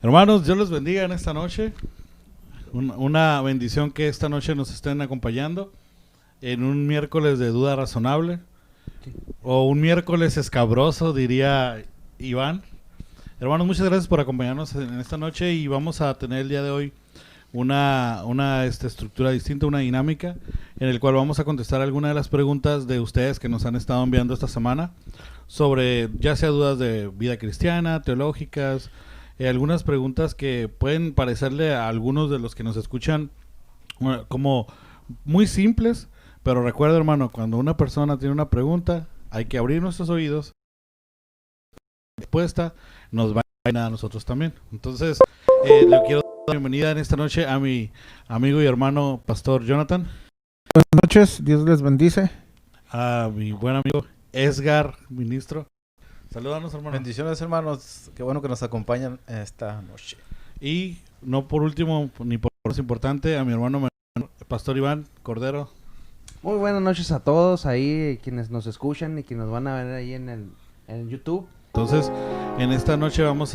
Hermanos, Dios los bendiga en esta noche. Una bendición que esta noche nos estén acompañando en un miércoles de duda razonable. Sí. O un miércoles escabroso, diría Iván. Hermanos, muchas gracias por acompañarnos en esta noche y vamos a tener el día de hoy una estructura distinta, una dinámica en el cual vamos a contestar algunas de las preguntas de ustedes que nos han estado enviando esta semana sobre ya sea dudas de vida cristiana, teológicas, algunas preguntas que pueden parecerle a algunos de los que nos escuchan como muy simples, pero recuerda, hermano, cuando una persona tiene una pregunta hay que abrir nuestros oídos. La respuesta nos va a nosotros también. Entonces, le quiero dar la bienvenida en esta noche a mi amigo y hermano Pastor Jonathan. Buenas noches, Dios les bendice. A mi buen amigo Esgar, ministro. Salúdanos, hermano. Bendiciones, hermanos. Qué bueno que nos acompañan esta noche. Y no por último, ni por menos importante, a mi hermano Pastor Iván Cordero. Muy buenas noches a todos ahí, quienes nos escuchan y quienes nos van a ver ahí en el YouTube. Entonces, en esta noche vamos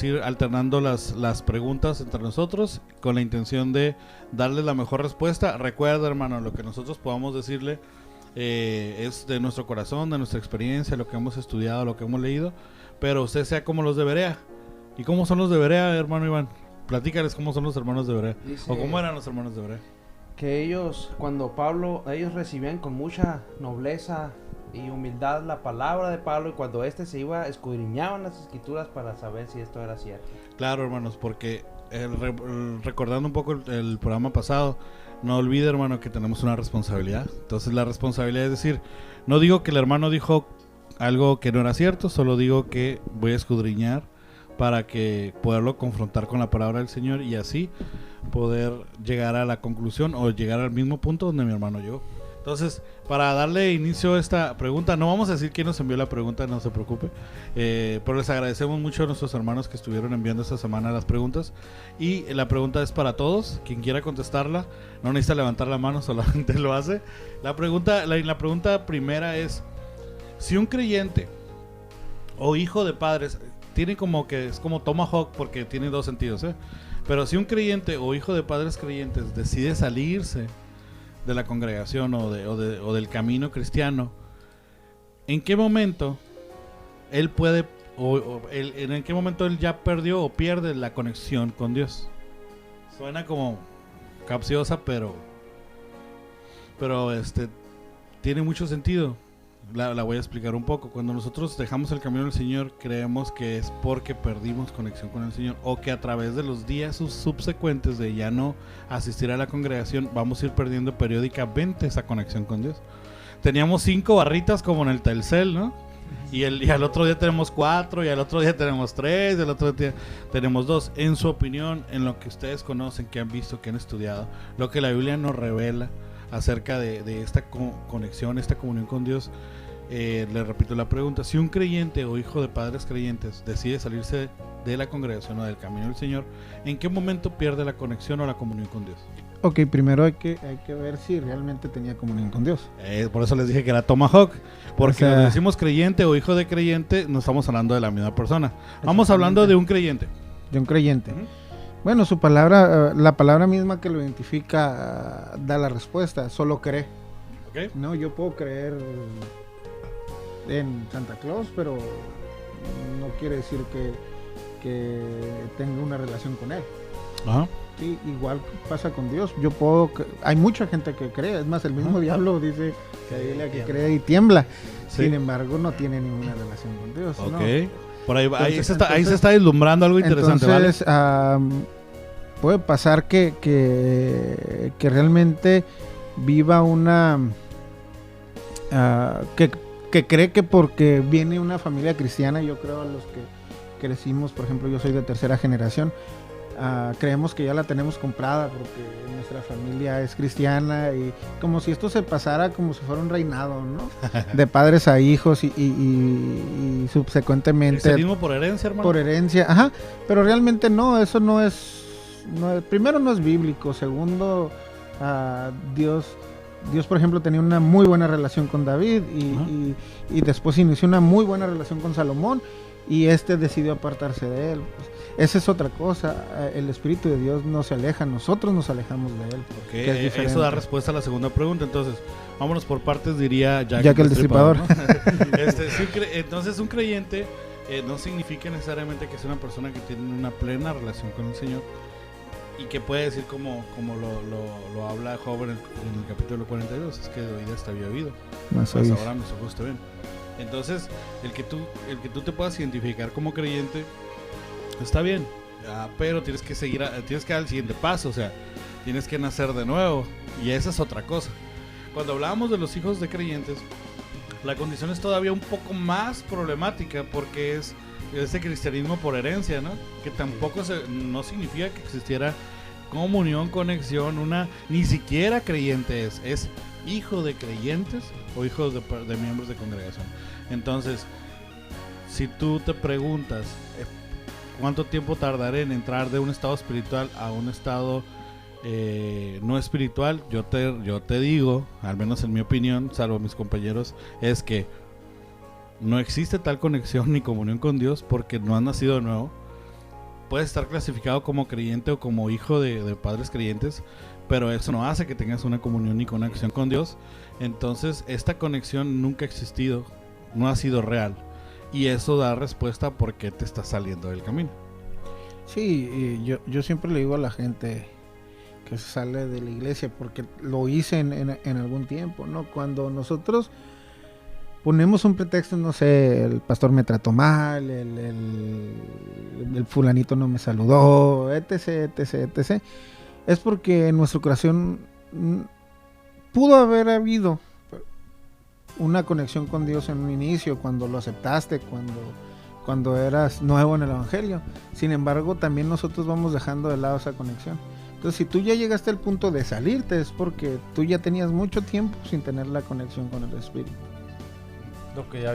a ir alternando las preguntas entre nosotros con la intención de darles la mejor respuesta. Recuerda, hermano, lo que nosotros podamos decirle es de nuestro corazón, de nuestra experiencia, lo que hemos estudiado, lo que hemos leído, pero usted sea como los de Berea. ¿Y cómo son los de Berea, hermano Iván? Platícales cómo son los hermanos de Berea. Dice, o cómo eran los hermanos de Berea. Que ellos, cuando ellos recibían con mucha nobleza y humildad la palabra de Pablo, y cuando se iba, escudriñaban las escrituras para saber si esto era cierto. Claro, hermanos, porque recordando un poco el programa pasado, no olvide, hermano, que tenemos una responsabilidad. Entonces la responsabilidad es decir, no digo que el hermano dijo algo que no era cierto, solo digo que voy a escudriñar para que poderlo confrontar con la palabra del Señor y así poder llegar a la conclusión o llegar al mismo punto donde mi hermano llegó. Entonces, para darle inicio a esta pregunta, no vamos a decir quién nos envió la pregunta, no se preocupe, pero les agradecemos mucho a nuestros hermanos que estuvieron enviando esta semana las preguntas, y la pregunta es para todos. Quien quiera contestarla no necesita levantar la mano, solamente lo hace. La pregunta primera es: si un creyente o hijo de padres, tiene como que es como tomahawk porque tiene dos sentidos, pero si un creyente o hijo de padres creyentes decide salirse de la congregación o del camino cristiano, ¿en qué momento él puede en qué momento él ya perdió o pierde la conexión con Dios? Suena como capciosa, pero tiene mucho sentido. La voy a explicar un poco. Cuando nosotros dejamos el camino del Señor, creemos que es porque perdimos conexión con el Señor, o que a través de los días subsecuentes de ya no asistir a la congregación vamos a ir perdiendo periódicamente esa conexión con Dios. Teníamos 5 barritas como en el Telcel, ¿no? Y al otro día tenemos 4, y al otro día tenemos 3, y al otro día tenemos 2. En su opinión, en lo que ustedes conocen, que han visto, que han estudiado, lo que la Biblia nos revela acerca de esta conexión, esta comunión con Dios, le repito la pregunta: si un creyente o hijo de padres creyentes decide salirse de la congregación o del camino del Señor, ¿en qué momento pierde la conexión o la comunión con Dios? Ok, primero hay que ver si realmente tenía comunión con Dios. Por eso les dije que era tomahawk, porque cuando decimos creyente o hijo de creyente no estamos hablando de la misma persona, vamos hablando de un creyente. De un creyente. Bueno, su palabra, la palabra misma que lo identifica, da la respuesta: solo cree. Okay. No, yo puedo creer en Santa Claus, pero no quiere decir que tenga una relación con él. Ajá. Sí, igual pasa con Dios. Hay mucha gente que cree, es más, el mismo diablo dice que cree y tiembla. Sí. Sin embargo, no tiene ninguna relación con Dios. Okay. ¿No? Por ahí se está deslumbrando algo interesante. Entonces, ¿vale? Puede pasar que realmente viva una que cree que porque viene una familia cristiana. Yo creo, a los que crecimos, por ejemplo, yo soy de tercera generación, creemos que ya la tenemos comprada porque nuestra familia es cristiana, y como si esto se pasara como si fuera un reinado, ¿no? De padres a hijos y subsecuentemente cristianismo por herencia, hermano. Por herencia, ajá, pero realmente no, eso no es primero, no es bíblico. Segundo, Dios, por ejemplo, tenía una muy buena relación con David y después inició una muy buena relación con Salomón. y decidió apartarse de él. Pues, esa es otra cosa. El Espíritu de Dios no se aleja, nosotros nos alejamos de él. Que es diferente. Eso da respuesta a la segunda pregunta. Entonces, vámonos por partes, diría Jack el Destripador. ¿no? Entonces, un creyente no significa necesariamente que sea una persona que tiene una plena relación con el Señor y que puede decir como lo habla Job en el capítulo 42, es que de oídas te había oído, Más pues oídos. ahora mis ojos te ven. Entonces, el que tú te puedas identificar como creyente está bien, pero tienes que tienes que dar el siguiente paso, o sea, tienes que nacer de nuevo, y esa es otra cosa. Cuando hablábamos de los hijos de creyentes, la condición es todavía un poco más problemática porque es ese cristianismo por herencia, ¿no? Que tampoco no significa que existiera comunión, conexión, ni siquiera creyente es hijo de creyentes o hijos de miembros de congregación. Entonces, si tú te preguntas cuánto tiempo tardaré en entrar de un estado espiritual a un estado no espiritual, yo te digo, al menos en mi opinión, salvo mis compañeros, es que no existe tal conexión ni comunión con Dios porque no has nacido de nuevo. Puedes estar clasificado como creyente o como hijo de padres creyentes, pero eso no hace que tengas una comunión ni conexión con Dios. Entonces esta conexión nunca ha existido, no ha sido real, y eso da respuesta a por qué te estás saliendo del camino. Sí, y yo siempre le digo a la gente que se sale de la iglesia, porque lo hice en algún tiempo, ¿no? Cuando nosotros ponemos un pretexto, no sé, el pastor me trató mal, el fulanito no me saludó, etc, es porque en nuestra corazón pudo haber habido una conexión con Dios en un inicio, cuando lo aceptaste, cuando eras nuevo en el evangelio. Sin embargo, también nosotros vamos dejando de lado esa conexión. Entonces, si tú ya llegaste al punto de salirte, es porque tú ya tenías mucho tiempo sin tener la conexión con el Espíritu.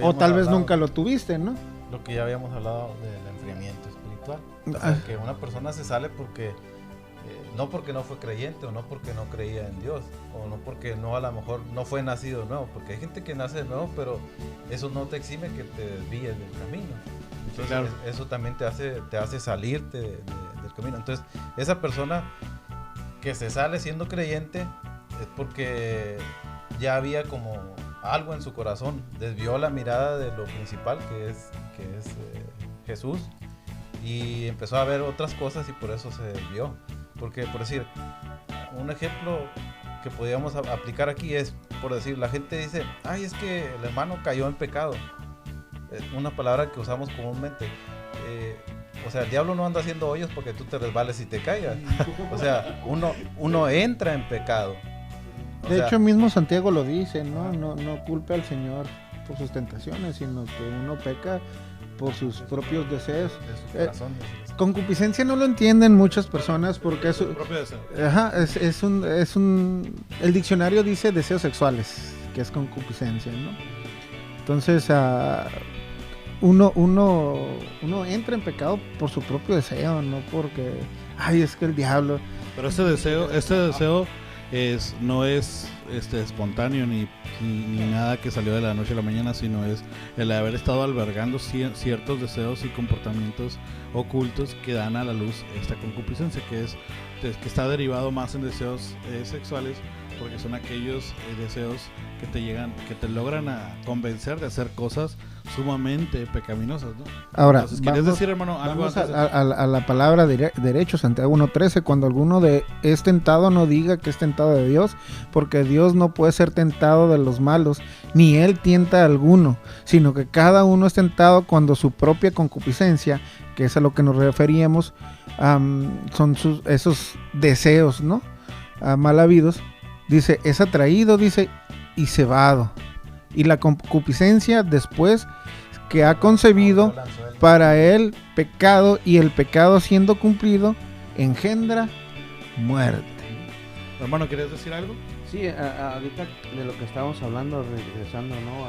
O tal vez nunca lo tuviste, ¿no? Lo que ya habíamos hablado del enfriamiento espiritual. O sea, que una persona se sale porque no fue creyente, o no porque no creía en Dios, o no porque a lo mejor no fue nacido de nuevo, porque hay gente que nace de nuevo, pero eso no te exime que te desvíes del camino. Entonces, claro, eso también te hace salirte del camino. Entonces, esa persona que se sale siendo creyente es porque ya había como algo en su corazón, desvió la mirada de lo principal que es Jesús, y empezó a ver otras cosas, y por eso se desvió. Porque, por decir, un ejemplo que podríamos aplicar aquí es, por decir, la gente dice, ay, es que el hermano cayó en pecado. Es una palabra que usamos comúnmente. O sea, el diablo no anda haciendo hoyos porque tú te resbales y te caigas. O sea, uno entra en pecado. De hecho, mismo Santiago lo dice, ¿no? No culpe al Señor por sus tentaciones, sino que uno peca por sus propios deseos. De su corazón. Concupiscencia no lo entienden muchas personas porque es propio deseo. Ajá, el diccionario dice deseos sexuales, que es concupiscencia, ¿no? Entonces, uno entra en pecado por su propio deseo, no porque, ay, es que el diablo. Pero este deseo no es espontáneo ni nada que salió de la noche a la mañana, sino es el de haber estado albergando ciertos deseos y comportamientos ocultos que dan a la luz esta concupiscencia, que está derivado más en deseos sexuales, porque son aquellos deseos que te logran a convencer de hacer cosas sumamente pecaminosas, ¿no? Ahora, entonces, ¿quieres decir, hermano, algo vamos antes a la palabra derecho, Santiago 1:13? Cuando alguno es tentado, no diga que es tentado de Dios, porque Dios no puede ser tentado de los malos, ni él tienta a alguno, sino que cada uno es tentado cuando su propia concupiscencia, que es a lo que nos referíamos, son esos deseos, ¿no? Mal habidos, dice, es atraído, dice, y cebado. Y la concupiscencia, después que ha concebido, para él pecado, y el pecado siendo cumplido engendra muerte. Hermano, ¿quieres decir algo? Sí, ahorita de lo que estábamos hablando, regresando, ¿no?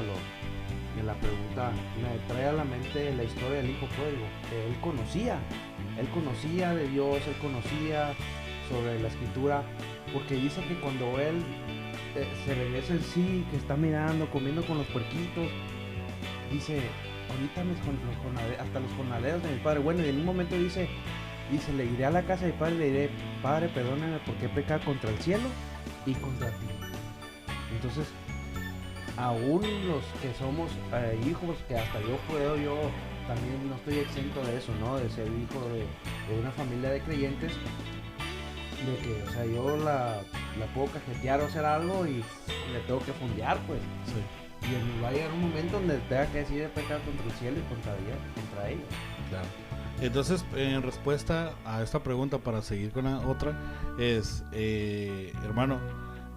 De la pregunta, me trae a la mente la historia del hijo pródigo, que él conocía de Dios, él conocía sobre la escritura, porque dice que cuando él se regresa el sí, que está mirando, comiendo con los puerquitos, dice, ahorita hasta los jornaleros de mi padre. Bueno, y en un momento dice, le iré a la casa de mi padre y le diré, Padre, perdóname porque he pecado contra el cielo y contra ti. Entonces, aún los que somos hijos, que hasta yo también no estoy exento de eso, ¿no? De ser hijo de una familia de creyentes, de que, o sea, yo la puedo cajetear o hacer algo y le tengo que fondear, pues. Sí. Y va a llegar un momento donde tenga que decidir pecar contra el cielo y contra ellos. Claro. Entonces, en respuesta a esta pregunta, para seguir con la otra, es, hermano,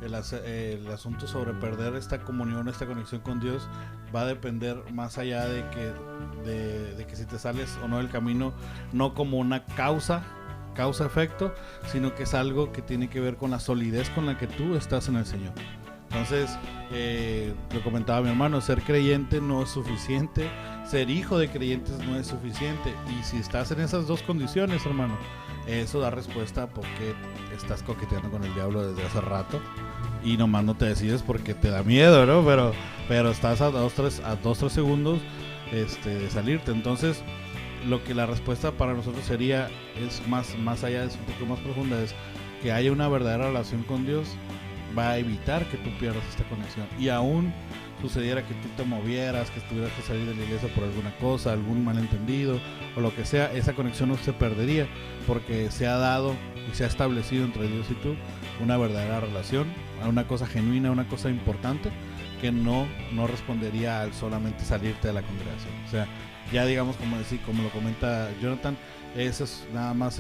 el asunto sobre perder esta comunión, esta conexión con Dios, va a depender más allá de que si te sales o no del camino, no como una causa-efecto, sino que es algo que tiene que ver con la solidez con la que tú estás en el Señor. Entonces, lo comentaba mi hermano, ser creyente no es suficiente, ser hijo de creyentes no es suficiente, y si estás en esas dos condiciones, hermano, eso da respuesta porque estás coqueteando con el diablo desde hace rato y nomás no te decides porque te da miedo, ¿no? Pero estás a 2-3 segundos de salirte. Entonces, lo que la respuesta para nosotros sería, es más allá, es un poco más profunda, es que haya una verdadera relación con Dios, va a evitar que tú pierdas esta conexión. Y aún sucediera que tú te movieras, que tuvieras que salir de la iglesia por alguna cosa, algún malentendido o lo que sea, esa conexión no se perdería, porque se ha dado y se ha establecido entre Dios y tú una verdadera relación, una cosa genuina, una cosa importante, que no respondería al solamente salirte de la congregación. O sea, ya digamos, como lo comenta Jonathan, eso es nada más,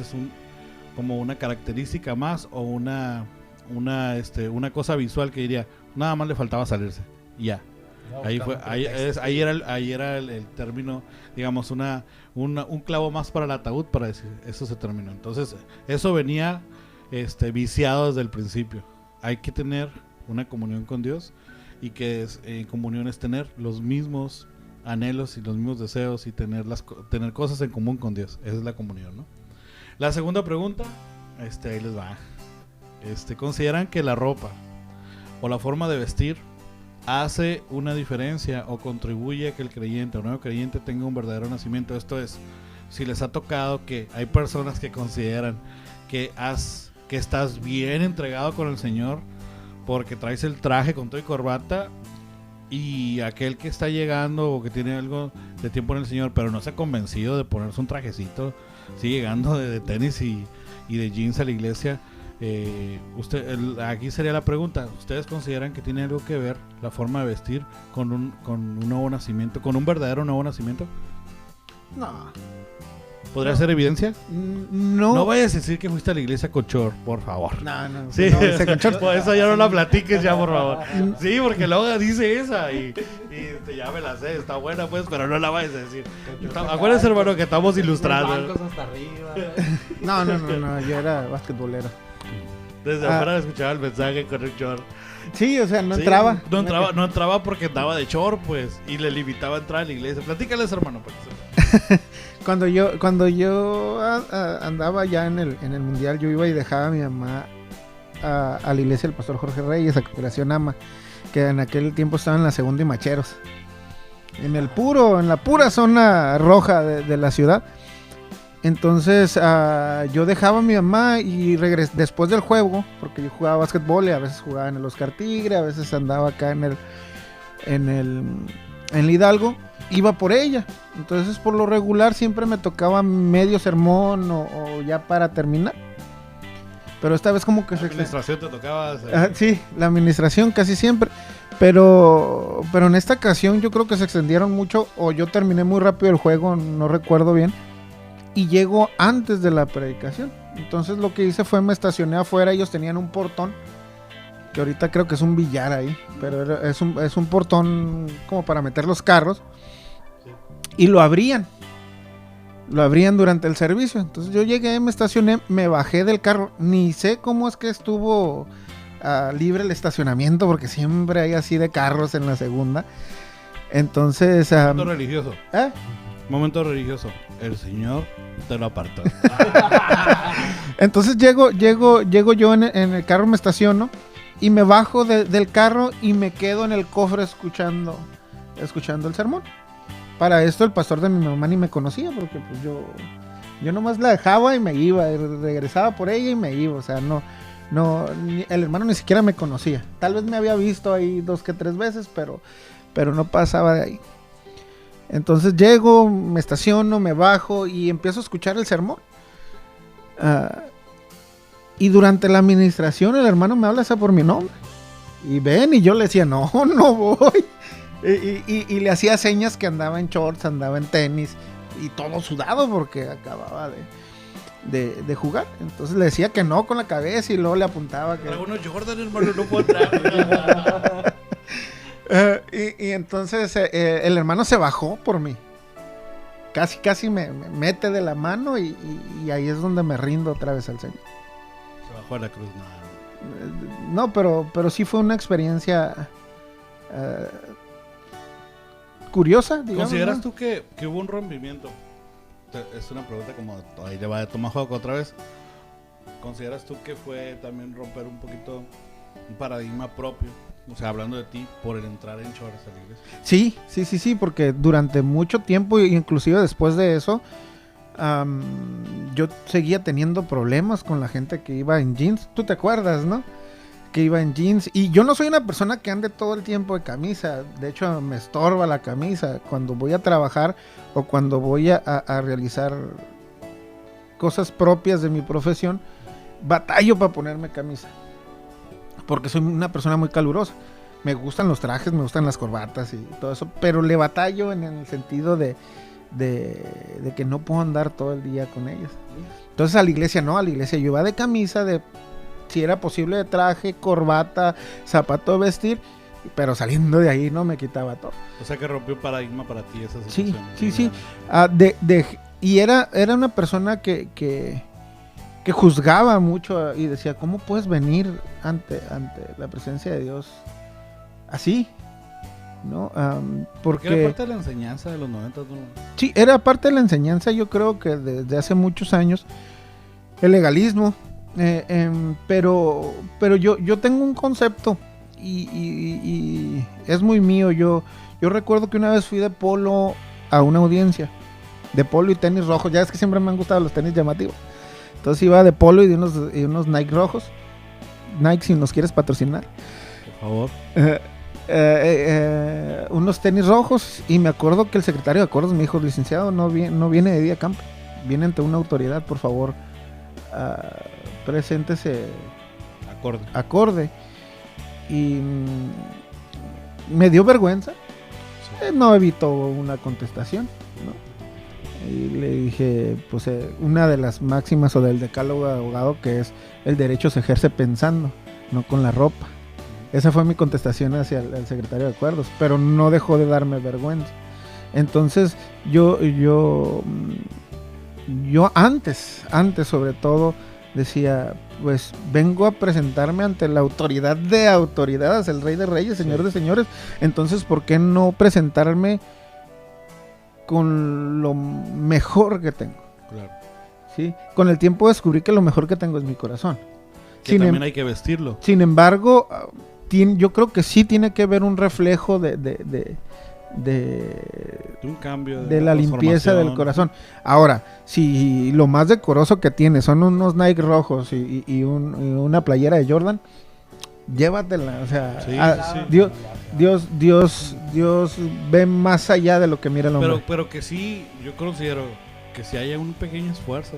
como una característica más, o una cosa visual que diría, nada más le faltaba salirse y ya. No, ahí era el término, digamos, un clavo más para el ataúd, para decir, eso se terminó. Entonces, eso venía viciado desde el principio. Hay que tener una comunión con Dios, y que comunión es tener los mismos anhelos y los mismos deseos, y tener cosas en común con Dios. Esa es la comunión, ¿no? La segunda pregunta, ahí les va. ¿Consideran que la ropa o la forma de vestir hace una diferencia o contribuye a que el creyente o nuevo creyente tenga un verdadero nacimiento? Esto es, si les ha tocado que hay personas que consideran que estás bien entregado con el Señor porque traes el traje con todo y corbata, y aquel que está llegando o que tiene algo de tiempo en el Señor pero no se ha convencido de ponerse un trajecito, sigue llegando de tenis y de jeans a la iglesia. Aquí sería la pregunta: ¿ustedes consideran que tiene algo que ver la forma de vestir con un nuevo nacimiento, con un verdadero nuevo nacimiento? No. ¿Podría ser evidencia? No. No vayas a decir que fuiste a la iglesia con short, por favor. No. Sí, no, con short. Por eso ya no la platiques ya, por favor. Sí, porque luego dice esa y ya me la sé, está buena pues, pero no la vayas a decir. Acuérdense, hermano, que estamos ilustrando. Hasta arriba. No, yo era basquetbolero. Desde afuera escuchaba el mensaje con el short. Sí, o sea, no entraba. No entraba porque andaba de short, pues, y le limitaba a entrar a la iglesia. Platícales, hermano, para que Cuando yo andaba ya en el mundial, yo iba y dejaba a mi mamá a la iglesia del pastor Jorge Reyes, a Cooperación AMA, que en aquel tiempo estaba en la Segunda y Macheros, en la pura zona roja de la ciudad. Entonces yo dejaba a mi mamá y regresé después del juego, porque yo jugaba básquetbol y a veces jugaba en el Oscar Tigre, a veces andaba acá en Hidalgo, iba por ella. Entonces por lo regular siempre me tocaba medio sermón o ya para terminar. Pero esta vez como que la administración te tocaba. Sí, la administración casi siempre. Pero en esta ocasión yo creo que se extendieron mucho, o yo terminé muy rápido el juego, no recuerdo bien. Y llego antes de la predicación. Entonces lo que hice fue me estacioné afuera. Ellos tenían un portón, que ahorita creo que es un billar ahí, pero es un portón como para meter los carros. Y lo abrían durante el servicio. Entonces yo llegué, me estacioné, me bajé del carro. Ni sé cómo es que estuvo libre el estacionamiento, porque siempre hay así de carros en la segunda. Entonces momento religioso. Momento religioso. El Señor te lo apartó. Entonces llego yo en el carro, me estaciono y me bajo del carro y me quedo en el cofre escuchando el sermón. Para esto el pastor de mi mamá ni me conocía, porque pues yo nomás la dejaba y me iba, y regresaba por ella y me iba, o sea, el hermano ni siquiera me conocía. Tal vez me había visto ahí 2 que 3 veces, pero no pasaba de ahí. Entonces llego, me estaciono, me bajo y empiezo a escuchar el sermón. Y durante la administración el hermano me habla por mi nombre. Y ven, y yo le decía, no voy. Y le hacía señas que andaba en shorts, andaba en tenis y todo sudado porque acababa de jugar. Entonces le decía que no con la cabeza y luego le apuntaba que... Algunos Jordan, hermano, no puedo entrar. Y entonces el hermano se bajó por mí. Casi me mete de la mano y ahí es donde me rindo otra vez al Señor. Se bajó a la cruz, no, pero sí fue una experiencia curiosa, digamos. ¿Consideras ¿no? tú que hubo un rompimiento? Es una pregunta como ahí le va de Tomahawk otra vez. ¿Consideras tú que fue también romper un poquito un paradigma propio? O sea, hablando de ti, por el entrar en shorts a la iglesia. Sí, porque durante mucho tiempo, inclusive después de eso, yo seguía teniendo problemas con la gente que iba en jeans. ¿Tú te acuerdas, no? Que iba en jeans. Y yo no soy una persona que ande todo el tiempo de camisa. De hecho, me estorba la camisa. Cuando voy a trabajar o cuando voy a realizar cosas propias de mi profesión, batallo para ponerme camisa. Porque soy una persona muy calurosa. Me gustan los trajes, me gustan las corbatas y todo eso, pero le batallo en el sentido de que no puedo andar todo el día con ellas. Entonces a la iglesia yo iba de camisa, si era posible de traje, corbata, zapato de vestir, pero saliendo de ahí no me quitaba todo. O sea que rompió paradigma para ti esa situación. Sí. Y era una persona que juzgaba mucho y decía, ¿cómo puedes venir ante la presencia de Dios así? ¿No? Porque era parte de la enseñanza de los 90, ¿no? Sí, era parte de la enseñanza, yo creo que desde hace muchos años, el legalismo, pero yo tengo un concepto y es muy mío. Yo recuerdo que una vez fui de polo a una audiencia, de polo y tenis rojos. Ya es que siempre me han gustado los tenis llamativos. Entonces iba de polo y de unos Nike rojos. Nike, si nos quieres patrocinar. Por favor. Unos tenis rojos. Y me acuerdo que el secretario de acuerdos me dijo, licenciado, no viene de día a campo. Viene ante una autoridad, por favor. Preséntese acorde. Y me dio vergüenza. No evitó una contestación, ¿no? Y le dije, pues una de las máximas o del decálogo de abogado, que es el derecho se ejerce pensando, no con la ropa. Esa fue mi contestación hacia el secretario de acuerdos, pero no dejó de darme vergüenza. Entonces yo antes sobre todo decía, pues vengo a presentarme ante la autoridad de autoridades, el Rey de Reyes, Señor de Señores. Entonces, ¿por qué no presentarme con lo mejor que tengo? Claro. ¿Sí? Con el tiempo descubrí que lo mejor que tengo es mi corazón. Que también hay que vestirlo. Sin embargo, yo creo que sí tiene que haber un reflejo de un cambio de la limpieza del corazón. Ahora, si lo más decoroso que tiene son unos Nike rojos y una playera de Jordan, llévatela. O sea, sí. Dios ve más allá de lo que mira el hombre. Pero que sí, yo considero que si haya un pequeño esfuerzo,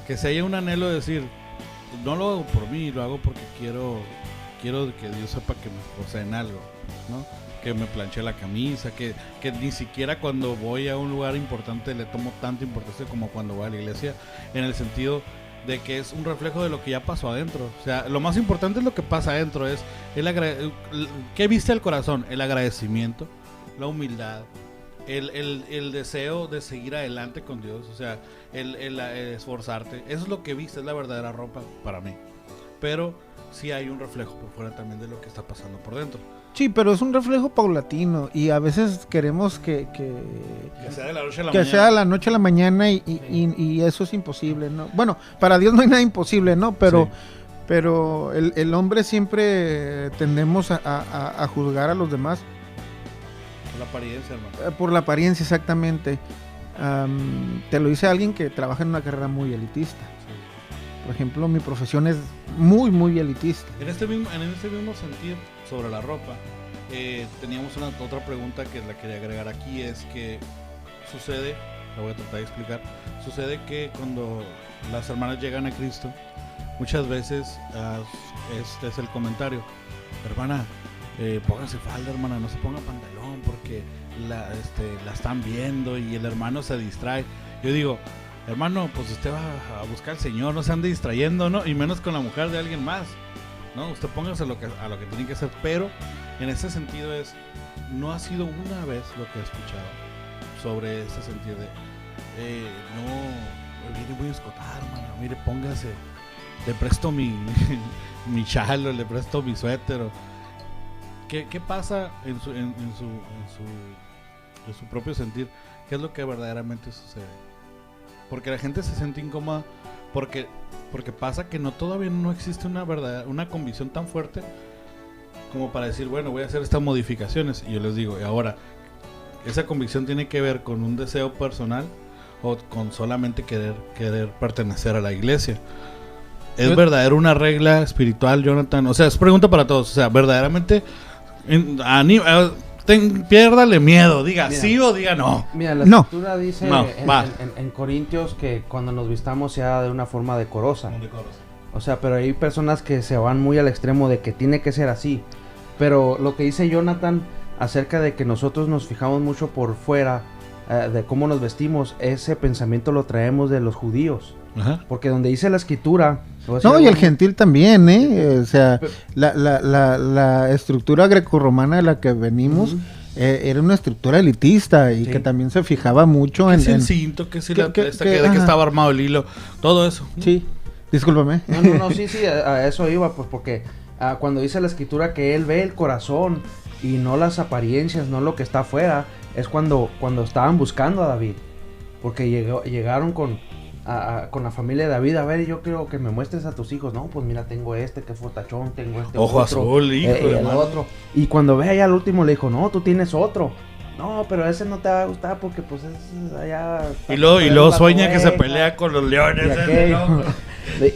que si haya un anhelo de decir, no lo hago por mí, lo hago porque quiero que Dios sepa que me posee en algo, ¿no? Que me planché la camisa, que ni siquiera cuando voy a un lugar importante le tomo tanta importancia como cuando voy a la iglesia, en el sentido de que es un reflejo de lo que ya pasó adentro. O sea, lo más importante es lo que pasa adentro, es ¿qué viste el corazón? El agradecimiento, la humildad, el deseo de seguir adelante con Dios, o sea, el esforzarte. Eso es lo que viste, es la verdadera ropa para mí. Pero sí hay un reflejo por fuera también de lo que está pasando por dentro. Sí, pero es un reflejo paulatino y a veces queremos que sea de la noche a la que mañana. sea de la noche a la mañana y eso es imposible, ¿no? Bueno, para Dios no hay nada imposible, ¿no? Pero el hombre siempre tendemos a juzgar a los demás La apariencia, hermano. Por la apariencia, exactamente. Te lo dice alguien que trabaja en una carrera muy elitista. Sí. Por ejemplo, mi profesión es muy, muy elitista. En este mismo sentir sobre la ropa, teníamos otra pregunta que la quería agregar aquí, es que sucede, la voy a tratar de explicar, sucede que cuando las hermanas llegan a Cristo, muchas veces este es el comentario: hermana, póngase falda, hermana, no se ponga pantalón porque la están viendo, y el hermano se distrae. Yo digo, hermano, pues usted va a buscar al Señor, no se ande distrayendo, ¿no? Y menos con la mujer de alguien más, ¿no? Usted póngase a lo que tiene que hacer. Pero en ese sentido no ha sido una vez lo que he escuchado sobre ese sentido de no, viene muy escotada, hermano, mire, póngase, le presto mi chalo, le presto mi suéter. ¿Qué pasa en su propio sentir? ¿Qué es lo que verdaderamente sucede? Porque la gente se siente incómoda porque pasa que todavía no existe una convicción tan fuerte como para decir, bueno, voy a hacer estas modificaciones. Y yo les digo, y ahora, ¿esa convicción tiene que ver con un deseo personal o con solamente querer pertenecer a la iglesia? ¿Es verdadero una regla espiritual, Jonathan? O sea, es pregunta para todos. O sea, verdaderamente piérdale miedo, diga mira, sí o diga no. Mira, la escritura dice en Corintios que cuando nos vistamos sea de una forma decorosa. O sea, pero hay personas que se van muy al extremo de que tiene que ser así. Pero lo que dice Jonathan acerca de que nosotros nos fijamos mucho por fuera de cómo nos vestimos, ese pensamiento lo traemos de los judíos. Ajá. Porque donde dice la escritura... No, y el gentil también, o sea, la estructura grecorromana de la que venimos era una estructura elitista y que también se fijaba mucho en el cinto, que estaba armado el hilo, todo eso. Sí, discúlpame. No, sí, a eso iba, pues porque cuando dice la escritura que él ve el corazón y no las apariencias, no lo que está afuera, es cuando estaban buscando a David, porque llegaron con la familia de David, a ver, yo quiero que me muestres a tus hijos. No, pues mira, tengo este que es fortachón, tengo este ojo otro, azul, hijo de el otro. Y cuando ve allá al último le dijo, no, tú tienes otro. No, pero ese no te va a gustar porque pues es allá... Y luego sueña que se pelea con los leones.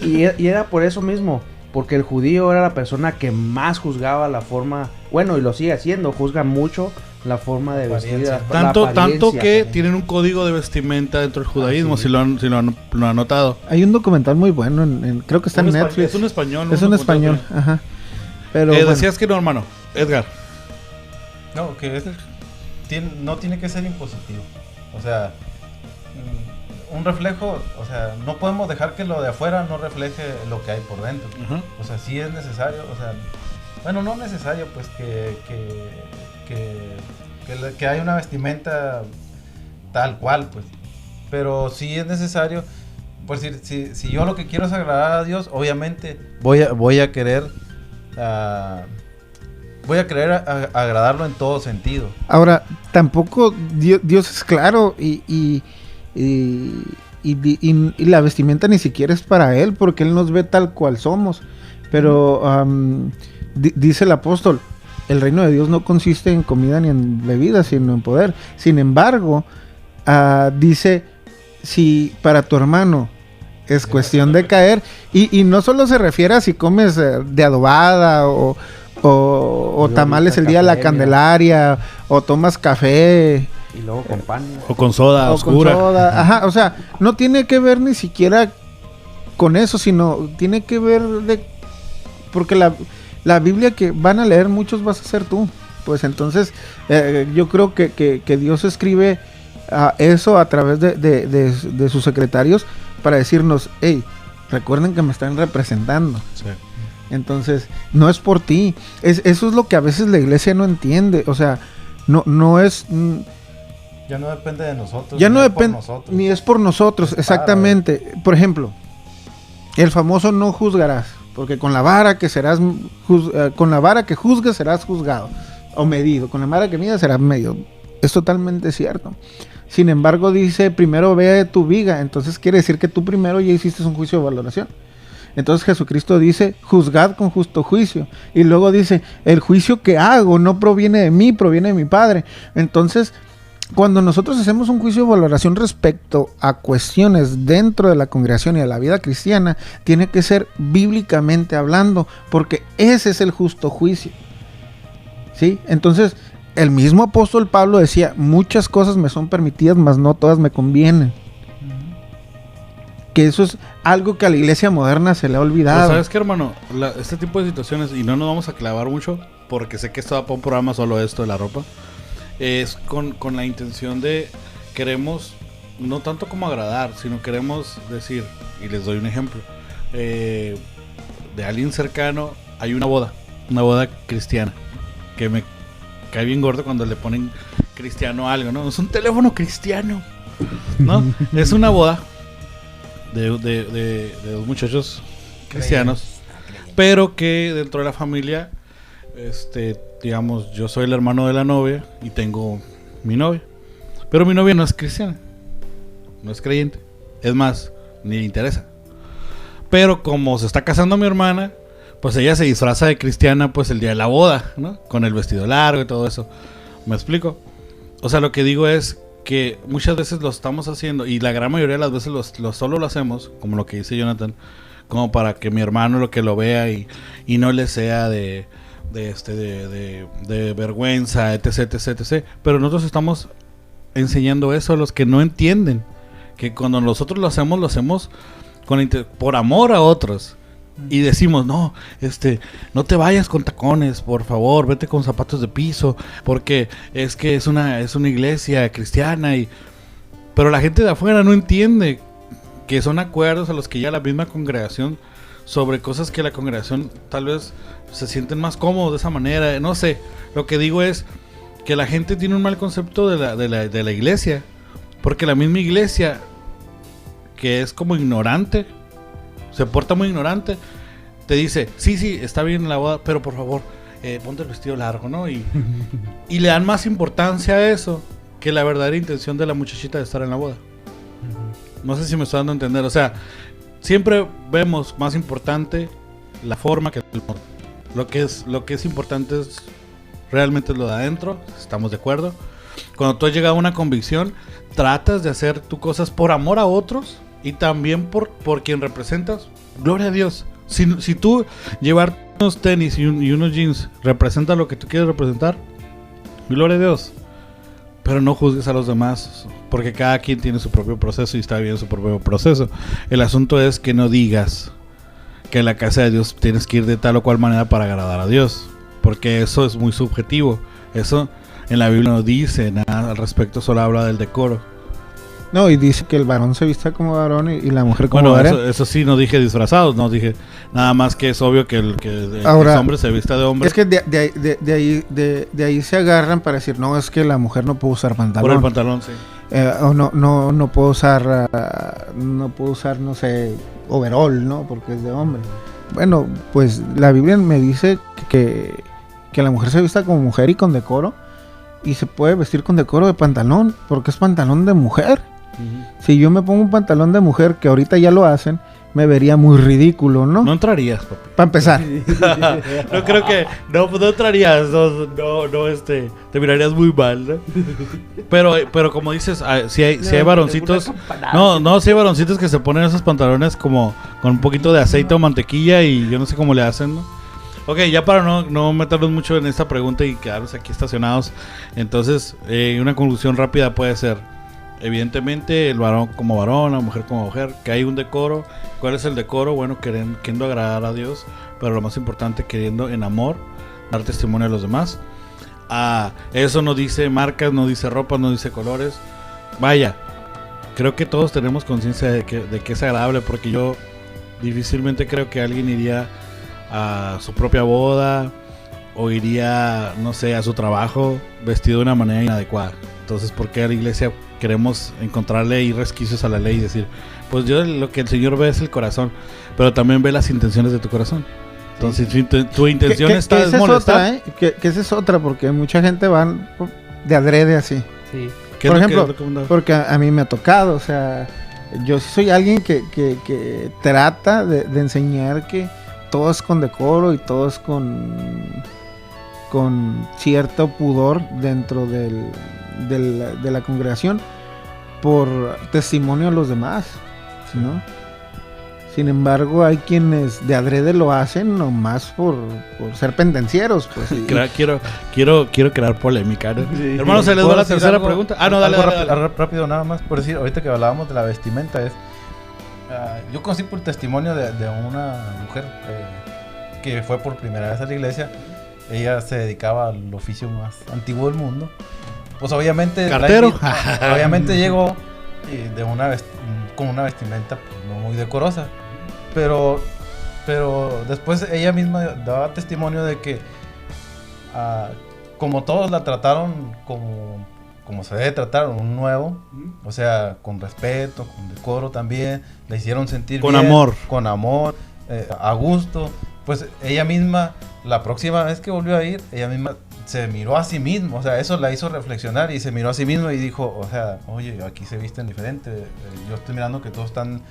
Y era por eso mismo, porque el judío era la persona que más juzgaba la forma, bueno, y lo sigue haciendo, juzga mucho la forma de vestir. Tanto que tienen un código de vestimenta dentro del judaísmo, si lo han notado. Hay un documental muy bueno, creo que está en Netflix. Es un español. Es un español, ajá. Pero decías que no, hermano. Edgar. No, que no tiene que ser impositivo. O sea, un reflejo, o sea, no podemos dejar que lo de afuera no refleje lo que hay por dentro. Uh-huh. O sea, sí es necesario, o sea, bueno, no necesario, pues que haya una vestimenta tal cual, pues. Pero sí es necesario, por decir, si yo lo que quiero es agradar a Dios, obviamente voy a querer agradarlo en todo sentido. Ahora, tampoco Dios es claro y la vestimenta ni siquiera es para Él, porque Él nos ve tal cual somos. Pero dice el apóstol, el reino de Dios no consiste en comida ni en bebida, sino en poder. Sin embargo, dice, si para tu hermano es cuestión de caer, y no solo se refiere a si comes de adobada o tamales el día de la Candelaria, o tomas café y luego con pan o con soda oscura. Ajá, o sea, no tiene que ver ni siquiera con eso, sino tiene que ver porque la Biblia que van a leer muchos vas a ser tú. Pues entonces yo creo que Dios escribe eso a través de sus secretarios para decirnos, hey, recuerden que me están representando. Sí. Entonces, no es por ti. Eso es lo que a veces la iglesia no entiende. O sea, no es... ya no depende de nosotros. Ya no depende, ni es por nosotros, exactamente. Por ejemplo, el famoso no juzgarás, porque con la vara que juzgues serás juzgado o medido, con la vara que midas serás medido. Es totalmente cierto. Sin embargo, dice, primero ve tu viga, entonces quiere decir que tú primero ya hiciste un juicio de valoración. Entonces Jesucristo dice, juzgad con justo juicio. Y luego dice, el juicio que hago no proviene de mí, proviene de mi Padre. Entonces, cuando nosotros hacemos un juicio de valoración respecto a cuestiones dentro de la congregación y de la vida cristiana, tiene que ser bíblicamente hablando, porque ese es el justo juicio. ¿Sí? Entonces, el mismo apóstol Pablo decía, muchas cosas me son permitidas, mas no todas me convienen. Que eso es algo que a la iglesia moderna se le ha olvidado. Pues, ¿sabes qué, hermano? Este tipo de situaciones, y no nos vamos a clavar mucho, porque sé que esto va para un programa solo esto de la ropa, es con la intención de queremos, no tanto como agradar, sino queremos decir, y les doy un ejemplo, de alguien cercano, hay una boda cristiana, que me cae bien gordo cuando le ponen cristiano a algo, ¿no? Es un teléfono cristiano, ¿no? Es una boda de dos muchachos cristianos, pero que dentro de la familia, digamos, yo soy el hermano de la novia y tengo mi novia, pero mi novia no es cristiana, no es creyente, es más, ni le interesa. Pero como se está casando mi hermana, pues ella se disfraza de cristiana pues el día de la boda, ¿no? Con el vestido largo y todo eso. ¿Me explico? O sea, lo que digo es que muchas veces lo estamos haciendo, y la gran mayoría de las veces solo lo hacemos, como lo que dice Jonathan, como para que mi hermano lo que lo vea y no le sea de vergüenza, etc. Pero nosotros estamos enseñando eso a los que no entienden, que cuando nosotros lo hacemos por amor a otros. Y decimos, no te vayas con tacones, por favor, vete con zapatos de piso, porque es que es una iglesia cristiana. Pero la gente de afuera no entiende que son acuerdos a los que ya la misma congregación, sobre cosas que la congregación tal vez se sienten más cómodos de esa manera. No sé, lo que digo es que la gente tiene un mal concepto de la iglesia, porque la misma iglesia, que es como ignorante, se porta muy ignorante, te dice, sí, está bien la boda, pero por favor, ponte el vestido largo, ¿no? Y le dan más importancia a eso que la verdadera intención de la muchachita de estar en la boda. No sé si me estoy dando a entender. O sea, siempre vemos más importante la forma que el modo. Lo que es importante es realmente lo de adentro, estamos de acuerdo. Cuando tú has llegado a una convicción, tratas de hacer tus cosas por amor a otros y también por quien representas. Gloria a Dios. Si tú llevar unos tenis y unos jeans representa lo que tú quieres representar, gloria a Dios. Pero no juzgues a los demás, porque cada quien tiene su propio proceso y está bien su propio proceso. El asunto es que no digas que en la casa de Dios tienes que ir de tal o cual manera para agradar a Dios, porque eso es muy subjetivo. Eso en la Biblia no dice nada al respecto, solo habla del decoro. No, y dice que el varón se vista como varón y la mujer como mujer. Bueno, eso sí, no dije disfrazados, no dije nada más que es obvio que el hombre se vista de hombre. Es que de ahí se agarran para decir, no, es que la mujer no puede usar pantalón. Por el pantalón, sí. O no puedo usar, no sé, overall, ¿no? Porque es de hombre. Bueno, pues la Biblia me dice que la mujer se vista como mujer y con decoro. Y se puede vestir con decoro de pantalón, porque es pantalón de mujer. Si yo me pongo un pantalón de mujer, que ahorita ya lo hacen, me vería muy ridículo, ¿no? No entrarías, papi. Para empezar. No creo que... No entrarías. Te mirarías muy mal, ¿no? Pero como dices, si hay varoncitos... Si hay varoncitos que se ponen esos pantalones como con un poquito de aceite o mantequilla y yo no sé cómo le hacen, ¿no? Ok, ya para no meternos mucho en esta pregunta y quedarnos aquí estacionados, entonces una conclusión rápida puede ser, evidentemente el varón como varón, la mujer como mujer, que hay un decoro. ¿Cuál es el decoro? Bueno, queriendo agradar a Dios, pero lo más importante, queriendo en amor dar testimonio a los demás. Eso no dice marcas, no dice ropa, no dice colores. Vaya, creo que todos tenemos conciencia de que es agradable, porque yo difícilmente creo que alguien iría a su propia boda o iría, no sé, a su trabajo vestido de una manera inadecuada. Entonces, ¿por qué a la iglesia queremos encontrarle ahí resquicios a la ley y decir, pues yo lo que el Señor ve es el corazón, pero también ve las intenciones de tu corazón? Entonces, si tu intención está es molestar, que esa es otra, porque mucha gente va de adrede así. Sí. Por ejemplo, porque a mí me ha tocado, o sea, Yo sí soy alguien que trata de enseñar que todo es con decoro y todo es con cierto pudor dentro de la congregación por testimonio a los demás, ¿no? Sin embargo, hay quienes de adrede lo hacen nomás por ser pendencieros, pues. Quiero crear polémica, ¿no? Sí. Hermano, se les da ¿Puedo la decir tercera algo? pregunta. Ah, no, dale, Algo dale. rápido nada más por decir, ahorita que hablábamos de la vestimenta yo conocí por testimonio de una mujer que fue por primera vez a la iglesia. Ella se dedicaba al oficio más antiguo del mundo. Pues obviamente ¿Cartero? obviamente llegó con una vestimenta pues, no muy decorosa. Pero después ella misma daba testimonio de que como todos la trataron como se debe tratar un nuevo, o sea, con respeto, con decoro también, le hicieron sentir Con bien, amor. con amor, a gusto. Pues ella misma, la próxima vez que volvió a ir, ella misma se miró a sí misma, o sea, eso la hizo reflexionar y se miró a sí misma y dijo, o sea, oye, aquí se visten diferente, yo estoy mirando que todos están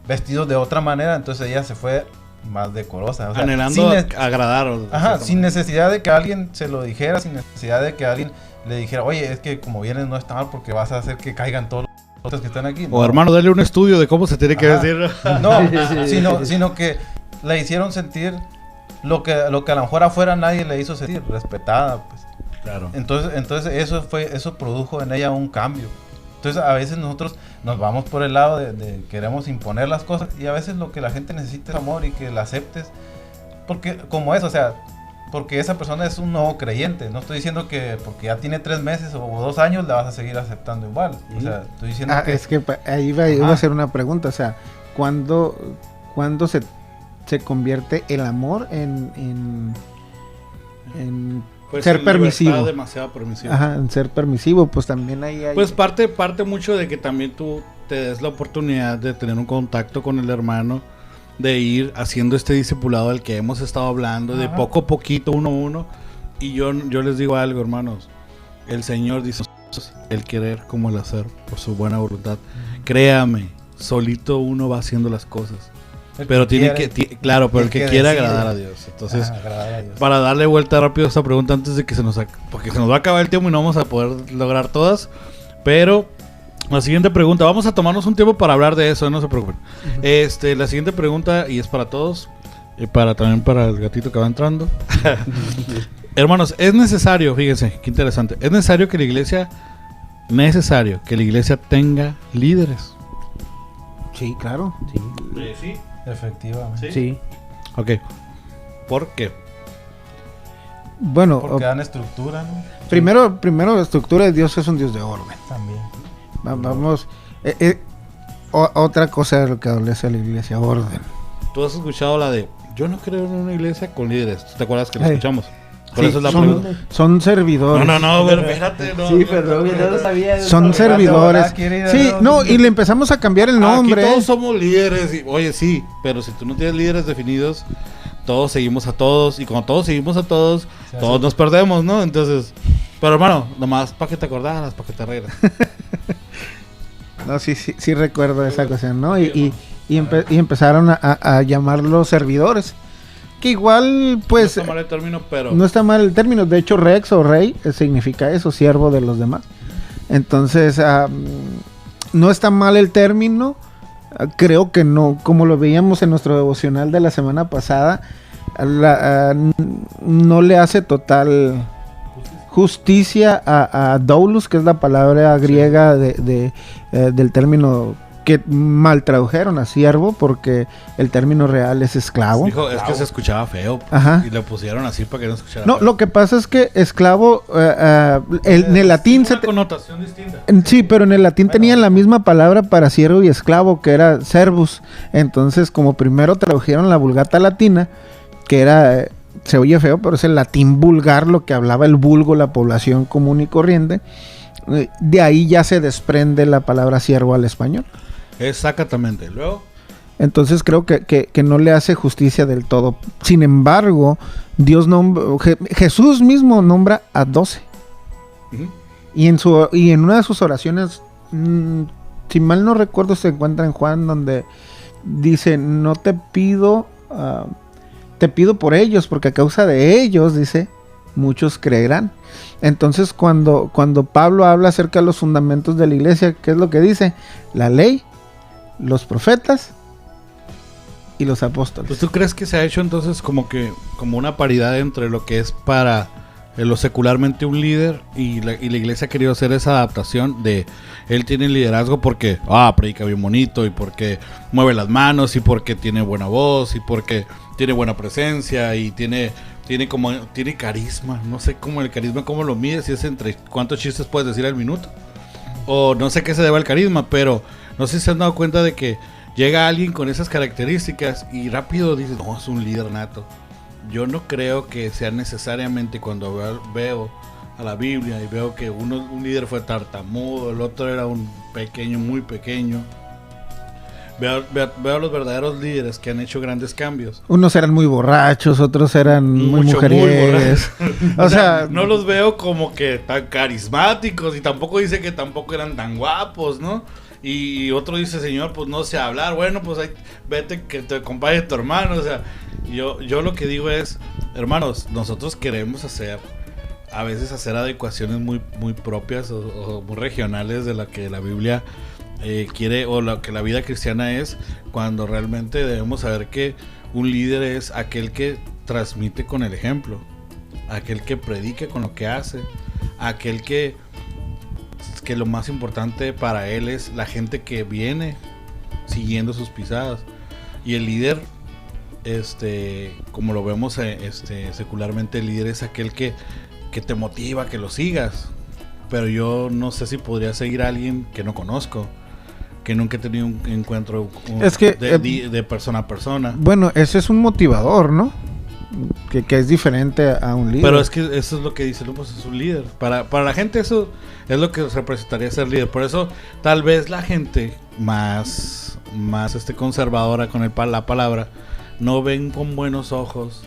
vestidos de otra manera, entonces ella se fue más decorosa, o sea, Anhelando agradar. sin necesidad de que alguien se lo dijera, sin necesidad de que alguien le dijera, oye, es que como vienes no está mal porque vas a hacer que caigan todos los otros que están aquí. O hermano, dale un estudio de cómo se tiene que vestir. No, sino que le hicieron sentir lo que a lo mejor afuera nadie le hizo sentir, respetada, pues. Claro. Entonces eso produjo en ella un cambio. Entonces a veces nosotros nos vamos por el lado de queremos imponer las cosas y a veces lo que la gente necesita es amor y que la aceptes. Porque como es, o sea, porque esa persona es un nuevo creyente. No estoy diciendo que porque ya tiene 3 meses o 2 años la vas a seguir aceptando igual. O sea, estoy diciendo que... Es que ahí iba a hacer una pregunta, o sea, ¿cuándo se convierte el amor en Pues ser en permisivo? libertad demasiado permisivo. Ajá, en ser permisivo, pues también hay... Pues parte mucho de que también tú te des la oportunidad de tener un contacto con el hermano, de ir haciendo este discipulado del que hemos estado hablando, de poco a poquito, uno a uno. Y yo les digo algo, hermanos. El Señor dice, el querer como el hacer, por su buena voluntad. Créame, solito uno va haciendo las cosas. Pero tiene que, claro, pero el que quiere agradar a Dios. Entonces, para darle vuelta rápido a esta pregunta antes de que porque se nos va a acabar el tiempo y no vamos a poder lograr todas. Pero la siguiente pregunta, vamos a tomarnos un tiempo para hablar de eso, no se preocupen. La siguiente pregunta, y es para todos, y también para el gatito que va entrando. Hermanos, es necesario, fíjense, qué interesante, es necesario que la iglesia tenga líderes. Sí, claro. Sí. Efectivamente. Sí. Ok. ¿Por qué? Bueno, Porque dan estructura, ¿no? primero la estructura de Dios es un Dios de orden. También. Vamos, otra cosa de lo que adolece a la iglesia, orden. Tú has escuchado la de yo no creo en una iglesia con líderes. ¿Te acuerdas que lo Hey. escuchamos? Por Sí, eso es la pregunta. son servidores. No, pero espérate, no. Sí, perdón, yo no lo sabía. Son servidores. Sí, no, y le empezamos a cambiar el nombre. Aquí todos somos líderes. Oye, sí, pero si tú no tienes líderes definidos, todos seguimos a todos. Y cuando todos seguimos a todos, todos nos perdemos, ¿no? Entonces, pero hermano, nomás para que te acordaras, para que te arregles. No, sí recuerdo esa ocasión, ¿no? Y empezaron a llamarlos servidores. Que igual, pues... No está mal el término, pero... No está mal el término. De hecho, rex o rey significa eso, siervo de los demás. Entonces, no está mal el término. Creo que no. Como lo veíamos en nuestro devocional de la semana pasada, no le hace total justicia a doulos, que es la palabra griega del término que mal tradujeron a siervo, porque el término real es esclavo. Dijo, es que se escuchaba feo. Ajá. Y lo pusieron así para que no escuchara No, feo. lo que pasa es que esclavo, en el latín... Una connotación distinta. Sí, pero en el latín tenían la misma palabra para siervo y esclavo, que era servus. Entonces, como primero tradujeron la Vulgata latina, que era... se oye feo, pero es el latín vulgar, lo que hablaba el vulgo, la población común y corriente. De ahí ya se desprende la palabra siervo al español. Exactamente. Luego... Entonces creo que no le hace justicia del todo. Sin embargo, Jesús mismo nombra a 12. Uh-huh. Y en una de sus oraciones si mal no recuerdo, se encuentra en Juan, donde dice, no te pido, te pido por ellos, porque a causa de ellos, dice, muchos creerán. Entonces, cuando Pablo habla acerca de los fundamentos de la iglesia, ¿qué es lo que dice? La ley, los profetas y los apóstoles. Pues, ¿tú crees que se ha hecho entonces como una paridad entre lo que es para lo secularmente un líder y la iglesia ha querido hacer esa adaptación de él tiene liderazgo porque predica bien bonito y porque mueve las manos y porque tiene buena voz y porque tiene buena presencia y tiene carisma? No sé cómo el carisma, cómo lo mides, si es entre cuántos chistes puedes decir al minuto o no sé qué se debe al carisma, pero no sé si se han dado cuenta de que llega alguien con esas características y rápido dices, no, es un líder nato. Yo no creo que sea necesariamente cuando veo a la Biblia y veo que un líder fue tartamudo, el otro era un pequeño, muy pequeño. Veo a los verdaderos líderes que han hecho grandes cambios. Unos eran muy borrachos, otros eran muy mujeres. O sea, no los veo como que tan carismáticos y tampoco dice que tampoco eran tan guapos, ¿no? Y otro dice, señor, pues no sé hablar. Bueno, pues ahí, vete que te acompañe tu hermano. O sea, yo lo que digo es, hermanos, nosotros queremos a veces hacer adecuaciones muy, muy propias o muy regionales de la que la Biblia quiere o lo que la vida cristiana es, cuando realmente debemos saber que un líder es aquel que transmite con el ejemplo, aquel que predique con lo que hace, aquel que lo más importante para él es la gente que viene siguiendo sus pisadas. Y el líder, como lo vemos secularmente, el líder es aquel que te motiva, que lo sigas. Pero yo no sé si podría seguir a alguien que no conozco, que nunca he tenido un encuentro de persona a persona. Bueno, ese es un motivador, ¿no? Que es diferente a un líder. Pero es que eso es lo que dice, no, pues es un líder. Para la gente eso es lo que representaría ser líder. Por eso tal vez la gente más conservadora con la palabra no ven con buenos ojos.